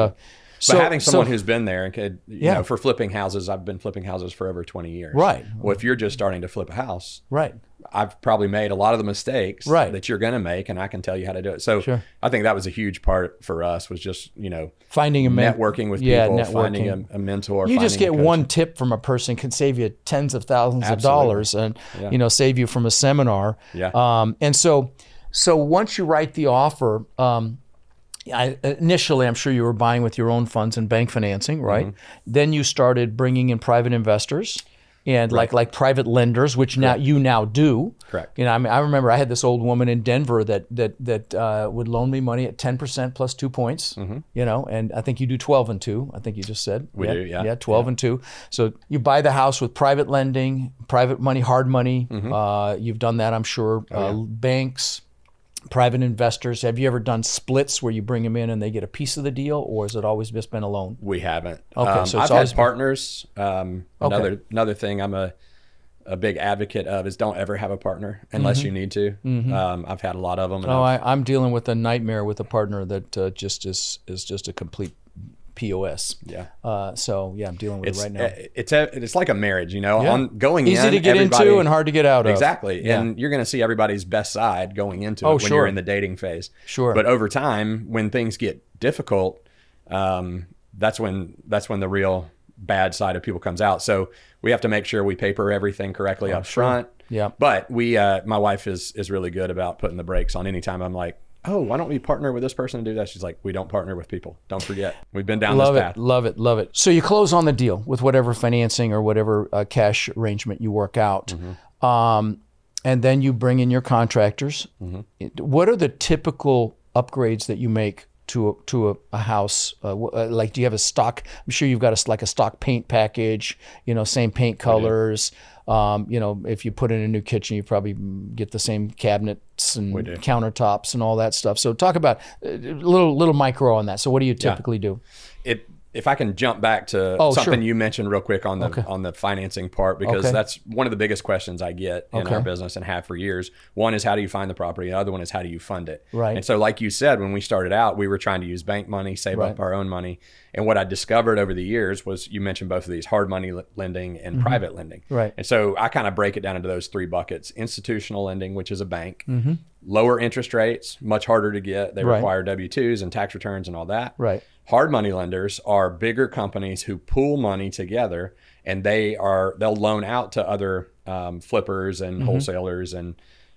[SPEAKER 1] But having someone who's been there and could, you know, for flipping houses, I've been flipping houses for over 20 years.
[SPEAKER 2] Right.
[SPEAKER 1] Well, if you're just starting to flip a house,
[SPEAKER 2] right,
[SPEAKER 1] I've probably made a lot of the mistakes
[SPEAKER 2] right.
[SPEAKER 1] that you're going to make, and I can tell you how to do it. So
[SPEAKER 2] sure.
[SPEAKER 1] I think that was a huge part for us, was just, you know,
[SPEAKER 2] finding a
[SPEAKER 1] networking with people, finding a mentor.
[SPEAKER 2] You just get one tip from a person can save you tens of thousands of dollars, and you know, save you from a seminar.
[SPEAKER 1] Yeah.
[SPEAKER 2] And so once you write the offer, initially, I'm sure you were buying with your own funds and bank financing, right? Mm-hmm. Then you started bringing in private investors and like private lenders, which now you do.
[SPEAKER 1] Correct.
[SPEAKER 2] You know, I mean, I remember I had this old woman in Denver that would loan me money at 10% plus 2 points. Mm-hmm. You know, and I think you do 12 and 2. I think you just said
[SPEAKER 1] we do. Yeah.
[SPEAKER 2] Yeah, 12 and 2. So you buy the house with private lending, private money, hard money. Mm-hmm. You've done that, I'm sure. Banks. Private investors. Have you ever done splits where you bring them in and they get a piece of the deal, or has it always just been a loan?
[SPEAKER 1] We haven't.
[SPEAKER 2] Okay, so
[SPEAKER 1] I've had partners. Another thing I'm a big advocate of is don't ever have a partner unless you need to. Mm-hmm. I've had a lot of them.
[SPEAKER 2] I'm dealing with a nightmare with a partner that just is just a complete POS.
[SPEAKER 1] Yeah.
[SPEAKER 2] I'm dealing with it right now.
[SPEAKER 1] It's like a marriage, you know.
[SPEAKER 2] Yeah.
[SPEAKER 1] Going
[SPEAKER 2] easy to get into and hard to get out of.
[SPEAKER 1] Exactly. Yeah. And you're going to see everybody's best side going into it when you're in the dating phase.
[SPEAKER 2] Sure.
[SPEAKER 1] But over time, when things get difficult, that's when the real bad side of people comes out. So we have to make sure we paper everything correctly up front.
[SPEAKER 2] Yeah.
[SPEAKER 1] But my wife is really good about putting the brakes on. Anytime I'm like, oh, why don't we partner with this person to do that? She's like, we don't partner with people. Don't forget. We've been down this path.
[SPEAKER 2] Love it. So you close on the deal with whatever financing or whatever cash arrangement you work out. Mm-hmm. And then you bring in your contractors. Mm-hmm. What are the typical upgrades that you make to a house? Like, do you have a stock? I'm sure you've got a stock paint package, you know, same paint colors. You know, if you put in a new kitchen, you probably get the same cabinets and countertops and all that stuff. So talk about a little micro on that. So what do you typically do?
[SPEAKER 1] If I can jump back to something you mentioned real quick on the financing part, because that's one of the biggest questions I get in our business and have for years. One is, how do you find the property? The other one is, how do you fund it?
[SPEAKER 2] Right.
[SPEAKER 1] And so like you said, when we started out, we were trying to use bank money, save up our own money. And what I discovered over the years was, you mentioned both of these, hard money lending and private lending.
[SPEAKER 2] Right.
[SPEAKER 1] And so I kind of break it down into those three buckets. Institutional lending, which is a bank, lower interest rates, much harder to get. They require W-2s and tax returns and all that.
[SPEAKER 2] Right.
[SPEAKER 1] Hard money lenders are bigger companies who pool money together, and they'll loan out to other flippers and wholesalers and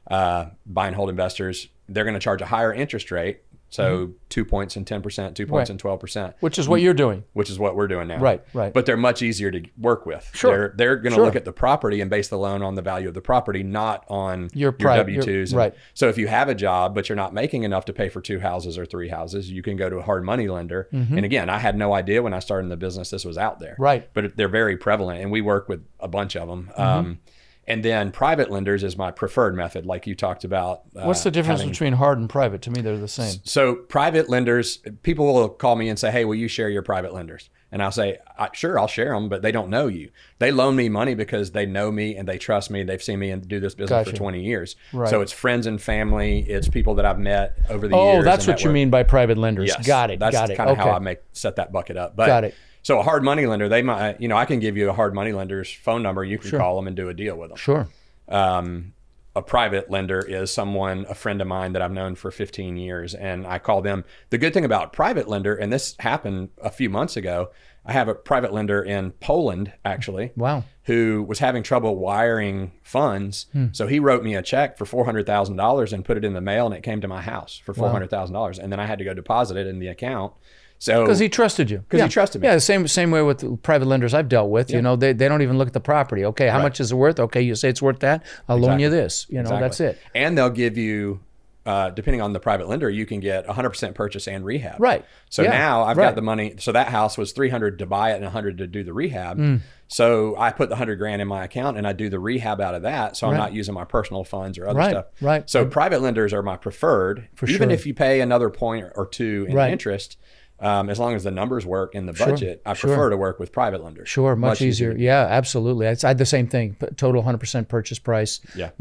[SPEAKER 1] buy and hold investors. They're going to charge a higher interest rate. So 2 points and 10%, 2 points and 12%.
[SPEAKER 2] Which is what you're doing.
[SPEAKER 1] Which is what we're doing now.
[SPEAKER 2] Right.
[SPEAKER 1] But they're much easier to work with.
[SPEAKER 2] Sure.
[SPEAKER 1] They're going to look at the property and base the loan on the value of the property, not on your W-2s.
[SPEAKER 2] Right.
[SPEAKER 1] So if you have a job, but you're not making enough to pay for 2 houses or 3 houses, you can go to a hard money lender. And again, I had no idea when I started in the business this was out there.
[SPEAKER 2] Right.
[SPEAKER 1] But they're very prevalent, and we work with a bunch of them. And then private lenders is my preferred method, like you talked about.
[SPEAKER 2] What's the difference between hard and private? To me, they're the same.
[SPEAKER 1] So private lenders, people will call me and say, hey, will you share your private lenders? And I'll say, sure, I'll share them, but they don't know you. They loan me money because they know me and they trust me. They've seen me and do this business for 20 years. Right. So it's friends and family. It's people that I've met over the years.
[SPEAKER 2] Oh, that's what you mean by private lenders.
[SPEAKER 1] Yes.
[SPEAKER 2] Got it.
[SPEAKER 1] That's kind of how I set that bucket up. But,
[SPEAKER 2] got it.
[SPEAKER 1] So a hard money lender, they might, I can give you a hard money lender's phone number. You can call them and do a deal with them.
[SPEAKER 2] Sure.
[SPEAKER 1] A private lender is a friend of mine that I've known for 15 years, and I call them. The good thing about private lender, and this happened a few months ago, I have a private lender in Poland, actually.
[SPEAKER 2] Wow.
[SPEAKER 1] Who was having trouble wiring funds. So he wrote me a check for $400,000 and put it in the mail, and it came to my house for $400,000. And then I had to go deposit it in the account. So
[SPEAKER 2] because he trusted you.
[SPEAKER 1] Because he trusted me.
[SPEAKER 2] Yeah, the same way with the private lenders I've dealt with. They don't even look at the property. Okay, how much is it worth? Okay, you say it's worth that. I'll loan you this. That's it.
[SPEAKER 1] And they'll give you, depending on the private lender, you can get 100% purchase and rehab.
[SPEAKER 2] Right.
[SPEAKER 1] So now I've got the money. So that house was $300 to buy it and $100 to do the rehab. So I put the $100,000 in my account and I do the rehab out of that. So I'm not using my personal funds or other stuff.
[SPEAKER 2] Right.
[SPEAKER 1] So private lenders are my preferred. Even if you pay another point or two in interest, as long as the numbers work in the budget, I prefer to work with private lenders.
[SPEAKER 2] Sure, much easier. Yeah, absolutely. I had the same thing. Total 100% purchase price.
[SPEAKER 1] Yeah.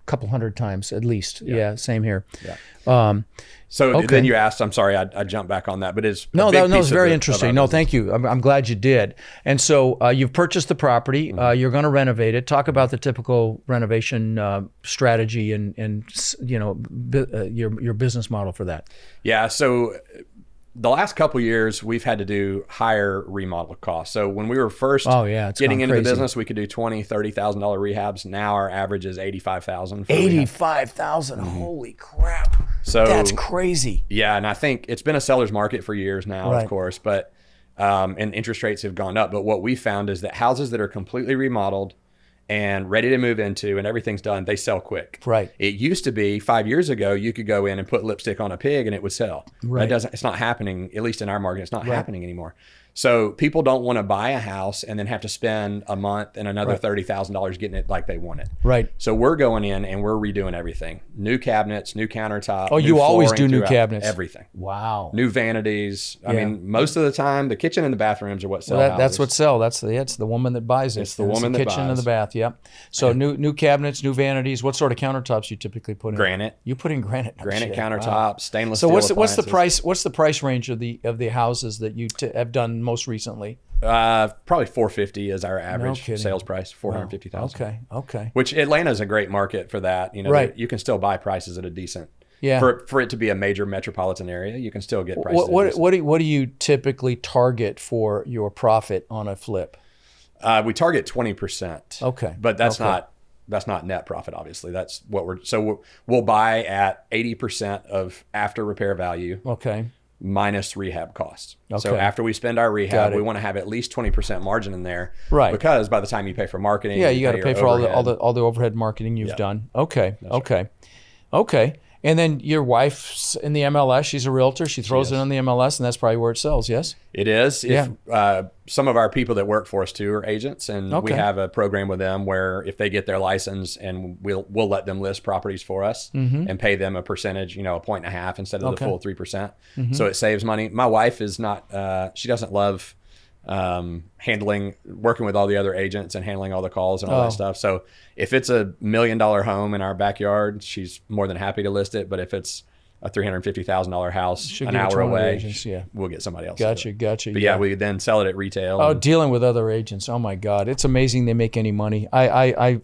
[SPEAKER 2] Couple hundred times at least. Yeah, same here.
[SPEAKER 1] Yeah. So then you asked, I'm sorry, I jumped back on that, but it's
[SPEAKER 2] that was very interesting. No, thank you. I'm glad you did. And so you've purchased the property. You're going to renovate it. Talk about the typical renovation strategy and your business model for that.
[SPEAKER 1] Yeah. So the last couple of years, we've had to do higher remodel costs. So when we were first getting into the business, we could do $20,000, $30,000 rehabs. Now our average is $85,000.
[SPEAKER 2] $85,000. Holy crap.
[SPEAKER 1] So
[SPEAKER 2] that's crazy.
[SPEAKER 1] Yeah, and I think it's been a seller's market for years now, of course, but and interest rates have gone up. But what we found is that houses that are completely remodeled and ready to move into and everything's done, they sell quick.
[SPEAKER 2] Right.
[SPEAKER 1] It used to be 5 years ago, you could go in and put lipstick on a pig and it would sell.
[SPEAKER 2] Right.
[SPEAKER 1] It's not happening, at least in our market, it's not happening anymore. So people don't want to buy a house and then have to spend a month and another $30,000 getting it like they want it.
[SPEAKER 2] Right.
[SPEAKER 1] So we're going in and we're redoing everything. New cabinets, new countertop.
[SPEAKER 2] Oh, you always do new cabinets?
[SPEAKER 1] Everything.
[SPEAKER 2] Wow.
[SPEAKER 1] New vanities. I mean, most of the time, the kitchen and the bathrooms are what sell houses.
[SPEAKER 2] That's what sell. It's the woman that buys it.
[SPEAKER 1] It's the woman that buys.
[SPEAKER 2] The kitchen and the bath, So new cabinets, new vanities. What sort of countertops you typically put in?
[SPEAKER 1] Granite.
[SPEAKER 2] You put in granite.
[SPEAKER 1] Granite countertops, stainless steel
[SPEAKER 2] So what's the price? What's the price range of the houses that you have done most recently?
[SPEAKER 1] Probably $450 is our average sales price. $450,000.
[SPEAKER 2] Okay.
[SPEAKER 1] Which Atlanta's a great market for that. You know, you can still buy prices at a decent. Yeah. For it to be a major metropolitan area, you can still get prices.
[SPEAKER 2] What do you typically target for your profit on a flip?
[SPEAKER 1] We target 20%.
[SPEAKER 2] Okay.
[SPEAKER 1] But that's not net profit, obviously. That's what we'll buy at 80% of after repair value.
[SPEAKER 2] Okay.
[SPEAKER 1] Minus rehab costs.
[SPEAKER 2] Okay.
[SPEAKER 1] So after we spend our rehab, we want to have at least 20% margin in there.
[SPEAKER 2] Right.
[SPEAKER 1] Because by the time you pay for marketing,
[SPEAKER 2] you got to pay for all the overhead marketing you've done. Okay. Okay. And then your wife's in the MLS. She's a realtor. She throws it on the MLS, and that's probably where it sells, yes?
[SPEAKER 1] It is. Some of our people that work for us, too, are agents, and we have a program with them where if they get their license, and we'll let them list properties for us and pay them a percentage, a 1.5 instead of the full 3%. So it saves money. My wife is not, she doesn't love working with all the other agents and handling all the calls and all that stuff. So if it's $1 million home in our backyard, she's more than happy to list it. But if it's a $350,000 house an hour away, we'll get somebody else.
[SPEAKER 2] Gotcha.
[SPEAKER 1] But we then sell it at retail.
[SPEAKER 2] Oh, dealing with other agents. Oh my God, it's amazing they make any money. I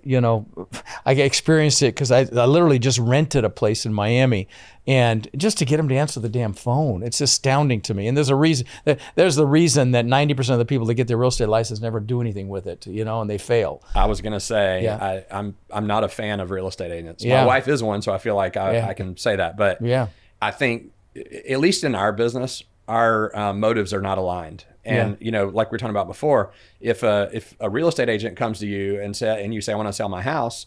[SPEAKER 2] experienced it because I literally just rented a place in Miami, and just to get them to answer the damn phone, it's astounding to me. And there's a reason. There's the reason that 90% of the people that get their real estate license never do anything with it, and they fail.
[SPEAKER 1] I was gonna say, I'm not a fan of real estate agents. My wife is one, so I feel like I can say that. But I think, at least in our business, our motives are not aligned. And like we were talking about before, if a real estate agent comes to you and you say, I want to sell my house,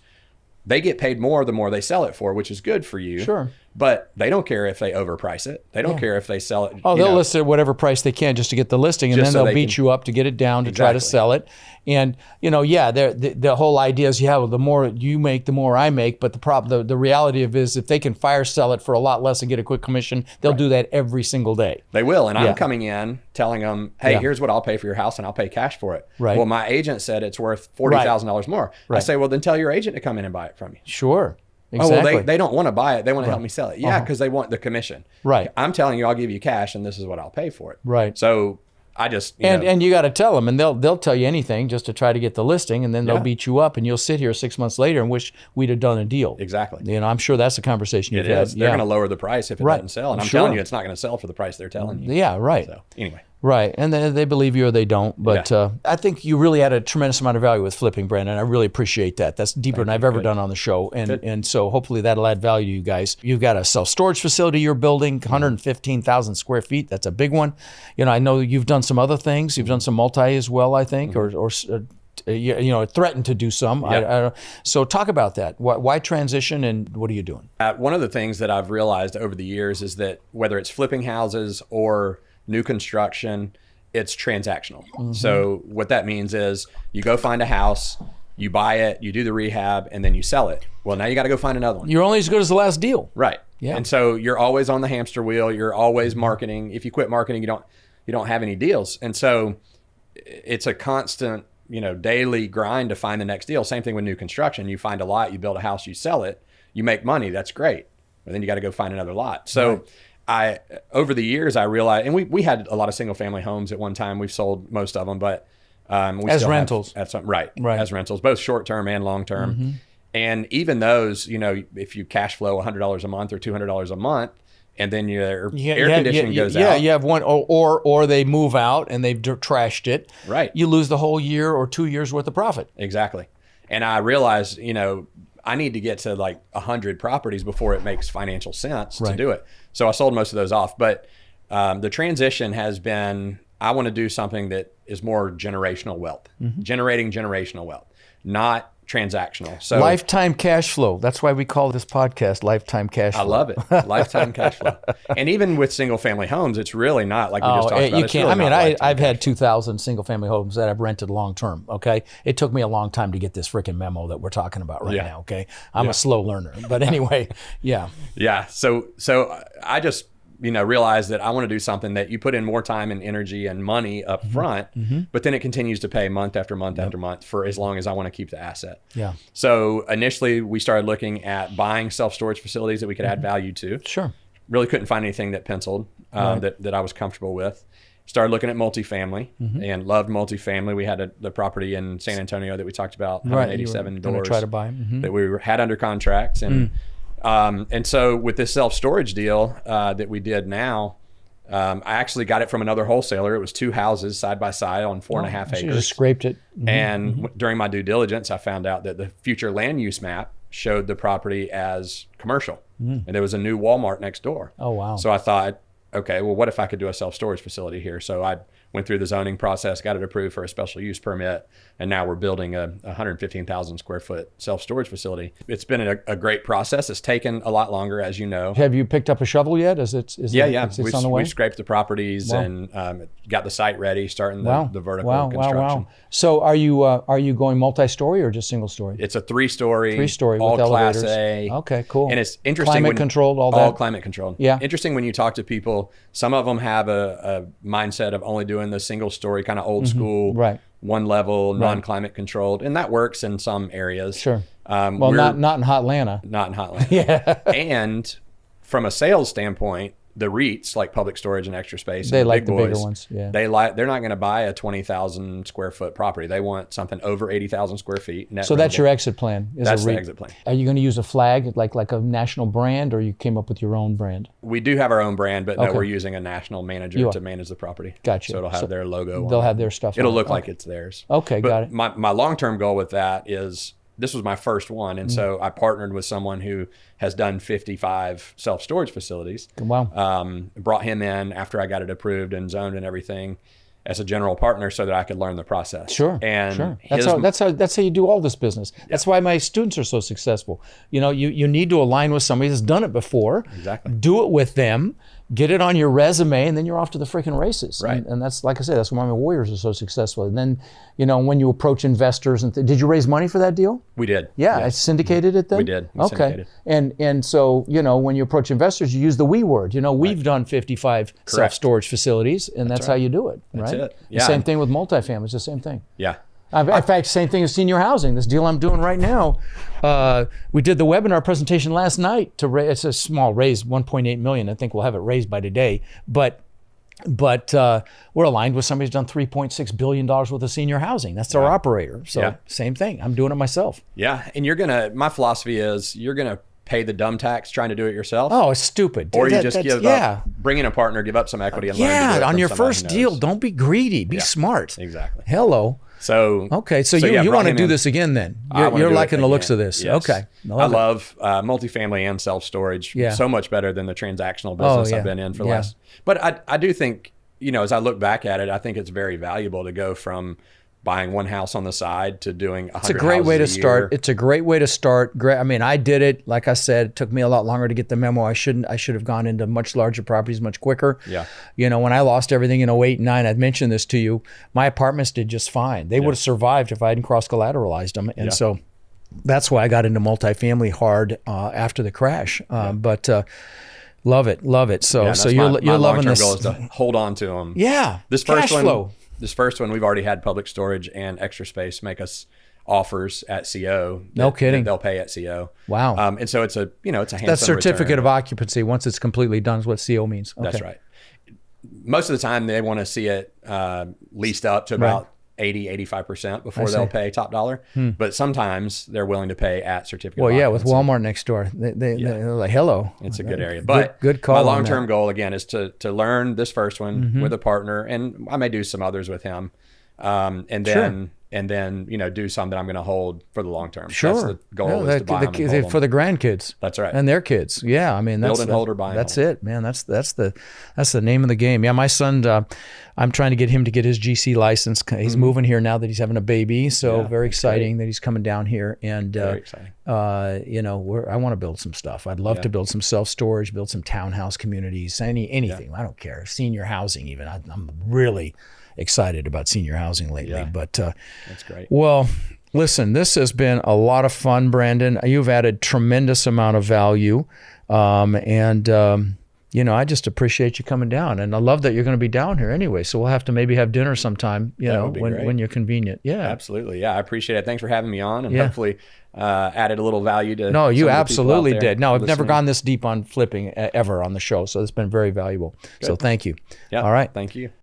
[SPEAKER 1] they get paid more the more they sell it for, which is good for you.
[SPEAKER 2] Sure.
[SPEAKER 1] But they don't care if they overprice it. They don't care if they sell it.
[SPEAKER 2] Oh, they'll list it at whatever price they can just to get the listing, and then they'll beat you up to get it down to try to sell it. And the whole idea is, well, the more you make, the more I make. But the reality of it is, if they can fire sell it for a lot less and get a quick commission, they'll do that every single day.
[SPEAKER 1] They will. And I'm coming in telling them, hey, here's what I'll pay for your house, and I'll pay cash for it.
[SPEAKER 2] Right.
[SPEAKER 1] Well, my agent said it's worth $40,000 more. Right. I say, well, then tell your agent to come in and buy it from you.
[SPEAKER 2] Sure. Exactly.
[SPEAKER 1] Oh, well, they don't want to buy it. They want to help me sell it. Yeah, because they want the commission.
[SPEAKER 2] Right.
[SPEAKER 1] I'm telling you, I'll give you cash, and this is what I'll pay for it.
[SPEAKER 2] Right.
[SPEAKER 1] So I just
[SPEAKER 2] and you got to tell them, and they'll tell you anything just to try to get the listing, and then they'll beat you up, and you'll sit here 6 months later and wish we'd have done a deal.
[SPEAKER 1] Exactly.
[SPEAKER 2] I'm sure that's a conversation you've had.
[SPEAKER 1] They're going to lower the price if it doesn't sell, and I'm telling you, it's not going to sell for the price they're telling you.
[SPEAKER 2] Yeah. Right.
[SPEAKER 1] So anyway.
[SPEAKER 2] Right, and they believe you or they don't. But I think you really add a tremendous amount of value with flipping, Brandon. I really appreciate that. That's deeper than I've ever done on the show. And so hopefully that'll add value to you guys. You've got a self-storage facility you're building, 115,000 square feet. That's a big one. I know you've done some other things. You've done some multi as well, I think, or threatened to do some. So talk about that. Why transition, and what are you doing?
[SPEAKER 1] One of the things that I've realized over the years is that whether it's flipping houses or new construction, it's transactional. So what that means is you go find a house, You buy it, you do the rehab, and then you sell it. Well, now you got to go find another one.
[SPEAKER 2] You're only as good as the last deal.
[SPEAKER 1] Right.
[SPEAKER 2] Yeah.
[SPEAKER 1] And so you're always on the hamster wheel. You're always marketing. If you quit marketing, you don't have any deals. And so it's a constant, daily grind to find the next deal. Same thing with new construction. You find a lot, you build a house, you sell it, you make money. That's great. But then you got to go find another lot. So over the years, I realized, and we had a lot of single family homes at one time. We've sold most of them, but we
[SPEAKER 2] as
[SPEAKER 1] still
[SPEAKER 2] rentals.
[SPEAKER 1] Right. As rentals, both short term and long term. Mm-hmm. And even those, if you cash flow $100 a month or $200 a month, and then your air conditioning goes out.
[SPEAKER 2] Yeah, you have one, or they move out and they've trashed it.
[SPEAKER 1] Right.
[SPEAKER 2] You lose the whole year or 2 years worth of profit.
[SPEAKER 1] Exactly. And I realized, I need to get to like 100 properties before it makes financial sense to do it. So I sold most of those off. But the transition has been, I want to do something that is more generational wealth, generating generational wealth, not transactional. So
[SPEAKER 2] lifetime cash flow. That's why we call this podcast Lifetime Cash Flow.
[SPEAKER 1] I love it. Lifetime cash flow. And even with single family homes, it's really not like we just talked about.
[SPEAKER 2] You can't. Really I've had 2,000 single family homes that I've rented long term. Okay. It took me a long time to get this freaking memo that we're talking about right now. Okay. I'm a slow learner, but anyway, yeah.
[SPEAKER 1] Yeah. So I just, realize that I want to do something that you put in more time and energy and money up front, but then it continues to pay month after month after month for as long as I want to keep the asset.
[SPEAKER 2] Yeah.
[SPEAKER 1] So initially we started looking at buying self-storage facilities that we could add value to.
[SPEAKER 2] Sure.
[SPEAKER 1] Really couldn't find anything that penciled that I was comfortable with. Started looking at multifamily and loved multifamily. We had the property in San Antonio that we talked about, 187 doors
[SPEAKER 2] try to buy
[SPEAKER 1] that we had under contracts. And so with this self-storage deal that we did now, I actually got it from another wholesaler. It was 2 houses side by side on 4.5 acres.
[SPEAKER 2] You just scraped it.
[SPEAKER 1] And during my due diligence, I found out that the future land use map showed the property as commercial. And there was a new Walmart next door.
[SPEAKER 2] Oh, wow.
[SPEAKER 1] So I thought, okay, well, what if I could do a self-storage facility here? So I went through the zoning process, got it approved for a special use permit, and now we're building a 115,000 square foot self-storage facility. It's been a great process. It's taken a lot longer, as you know.
[SPEAKER 2] Have you picked up a shovel yet? It's on the way?
[SPEAKER 1] We've scraped the properties and got the site ready, starting the vertical construction.
[SPEAKER 2] So are you going multi-story or just single story?
[SPEAKER 1] It's a 3-story,
[SPEAKER 2] all
[SPEAKER 1] with Class
[SPEAKER 2] elevators.
[SPEAKER 1] A.
[SPEAKER 2] Okay, cool.
[SPEAKER 1] And it's interesting.
[SPEAKER 2] Climate controlled, all that?
[SPEAKER 1] All climate controlled.
[SPEAKER 2] Yeah.
[SPEAKER 1] Interesting when you talk to people, some of them have a mindset of only doing the single story, kind of old school, one level, non-climate controlled. And that works in some areas.
[SPEAKER 2] Sure. Well, not in Hotlanta.
[SPEAKER 1] Not in Hotlanta.
[SPEAKER 2] Yeah.
[SPEAKER 1] And from a sales standpoint, the REITs, like Public Storage and Extra Space,
[SPEAKER 2] they
[SPEAKER 1] and
[SPEAKER 2] like the
[SPEAKER 1] big
[SPEAKER 2] bigger
[SPEAKER 1] boys,
[SPEAKER 2] ones. Yeah.
[SPEAKER 1] They're not going to buy a 20,000 square foot property. They want something over 80,000 square feet.
[SPEAKER 2] So that's your exit plan.
[SPEAKER 1] That's the exit plan.
[SPEAKER 2] Are you going to use a flag like a national brand, or you came up with your own brand?
[SPEAKER 1] We do have our own brand, but no, we're using a national manager to manage the property.
[SPEAKER 2] Gotcha.
[SPEAKER 1] So it'll have their logo.
[SPEAKER 2] They'll have their stuff.
[SPEAKER 1] It'll look like it's theirs.
[SPEAKER 2] Okay,
[SPEAKER 1] but
[SPEAKER 2] got it.
[SPEAKER 1] My long-term goal with that is, this was my first one. And so I partnered with someone who has done 55 self-storage facilities.
[SPEAKER 2] Wow.
[SPEAKER 1] Brought him in after I got it approved and zoned and everything as a general partner so that I could learn the process.
[SPEAKER 2] Sure.
[SPEAKER 1] And
[SPEAKER 2] that's how you do all this business. That's why my students are so successful. You need to align with somebody that's done it before.
[SPEAKER 1] Exactly.
[SPEAKER 2] Do it with them. Get it on your resume, and then you're off to the freaking races.
[SPEAKER 1] Right.
[SPEAKER 2] And that's, like I said, that's why my Warriors are so successful. And then, when you approach investors, did you raise money for that deal?
[SPEAKER 1] We did.
[SPEAKER 2] Yeah,
[SPEAKER 1] yes.
[SPEAKER 2] I syndicated it then?
[SPEAKER 1] We did. We
[SPEAKER 2] okay.
[SPEAKER 1] Syndicated.
[SPEAKER 2] And so, when you approach investors, you use the we word. We've done 55 self-storage facilities, and that's how you do it, right?
[SPEAKER 1] That's it. Yeah.
[SPEAKER 2] The same thing with multifamily. It's the same thing.
[SPEAKER 1] Yeah.
[SPEAKER 2] In fact, same thing as senior housing. This deal I'm doing right now, we did the webinar presentation last night to raise. It's a small raise, 1.8 million. I think we'll have it raised by today. But we're aligned with somebody who's done $3.6 billion worth of senior housing. That's our operator. So same thing. I'm doing it myself.
[SPEAKER 1] Yeah, and my philosophy is you're gonna pay the dumb tax trying to do it yourself.
[SPEAKER 2] Oh, it's stupid.
[SPEAKER 1] Or you just give up, bring in a partner, give up some equity, and learn to do it
[SPEAKER 2] on your
[SPEAKER 1] from somebody
[SPEAKER 2] first
[SPEAKER 1] who
[SPEAKER 2] deal,
[SPEAKER 1] knows.
[SPEAKER 2] don't be greedy. Be smart.
[SPEAKER 1] Exactly.
[SPEAKER 2] Hello.
[SPEAKER 1] So
[SPEAKER 2] you want to do this again then? You're liking the looks of this.
[SPEAKER 1] Yes.
[SPEAKER 2] Okay.
[SPEAKER 1] I love multifamily and self-storage so much better than the transactional business I've been in for the last. But I do think, as I look back at it, I think it's very valuable to go from buying one house on the side to doing 100
[SPEAKER 2] It's a great way to
[SPEAKER 1] houses a
[SPEAKER 2] start.
[SPEAKER 1] year.
[SPEAKER 2] It's a great way to start. Great. I mean, I did it. Like I said, it took me a lot longer to get the memo. I should have gone into much larger properties much quicker.
[SPEAKER 1] Yeah.
[SPEAKER 2] You know, when I lost everything in 08 and 9, I'd mentioned this to you, my apartments did just fine. They would have survived if I hadn't cross-collateralized them. And so that's why I got into multifamily hard after the crash. But love it. So you're loving this.
[SPEAKER 1] My long-term goal is to hold on to them.
[SPEAKER 2] Yeah.
[SPEAKER 1] This first
[SPEAKER 2] cash flow.
[SPEAKER 1] This first one, we've already had public storage and Extra Space make us offers at CO.
[SPEAKER 2] No kidding.
[SPEAKER 1] They'll pay at CO.
[SPEAKER 2] Wow.
[SPEAKER 1] And so it's a handsome
[SPEAKER 2] That certificate
[SPEAKER 1] return.
[SPEAKER 2] of occupancy, once it's completely done, is what CO means. Okay.
[SPEAKER 1] That's right. Most of the time, they want to see it leased up to about 80-85% before they'll pay top dollar. But sometimes they're willing to pay at certificate.
[SPEAKER 2] Well,
[SPEAKER 1] of
[SPEAKER 2] yeah, with
[SPEAKER 1] occupancy.
[SPEAKER 2] Walmart next door, they're like, hello.
[SPEAKER 1] It's a good area. But
[SPEAKER 2] good call.
[SPEAKER 1] My
[SPEAKER 2] on
[SPEAKER 1] long-term
[SPEAKER 2] that.
[SPEAKER 1] goal again is to learn this first one with a partner, and I may do some others with him, and then do some that I'm going to hold for the long term.
[SPEAKER 2] Sure.
[SPEAKER 1] That's the goal is to buy them and hold
[SPEAKER 2] for
[SPEAKER 1] them.
[SPEAKER 2] the grandkids.
[SPEAKER 1] That's right.
[SPEAKER 2] And their kids. Yeah, I mean that's
[SPEAKER 1] Build and hold or buy and
[SPEAKER 2] That's
[SPEAKER 1] hold.
[SPEAKER 2] it, man. That's the name of the game. Yeah, my son. I'm trying to get him to get his GC license. He's moving here now that he's having a baby. So very exciting that he's coming down here. And
[SPEAKER 1] Very exciting.
[SPEAKER 2] I want to build some stuff. I'd love to build some self-storage, build some townhouse communities, anything. I don't care. Senior housing, even. I'm really excited about senior housing lately.
[SPEAKER 1] Yeah.
[SPEAKER 2] But
[SPEAKER 1] That's great.
[SPEAKER 2] well, listen, this has been a lot of fun, Brandon. You've added tremendous amount of value, I just appreciate you coming down, and I love that you're going to be down here anyway. So we'll have to maybe have dinner sometime, when you're convenient. Yeah,
[SPEAKER 1] Absolutely. Yeah, I appreciate it. Thanks for having me on, and hopefully added a little value to.
[SPEAKER 2] No, you
[SPEAKER 1] some of the people
[SPEAKER 2] absolutely
[SPEAKER 1] out there
[SPEAKER 2] did. No, I've never
[SPEAKER 1] listening.
[SPEAKER 2] gone this deep on flipping ever on the show, so it's been very valuable. So thank you.
[SPEAKER 1] Yeah.
[SPEAKER 2] All right.
[SPEAKER 1] Thank you.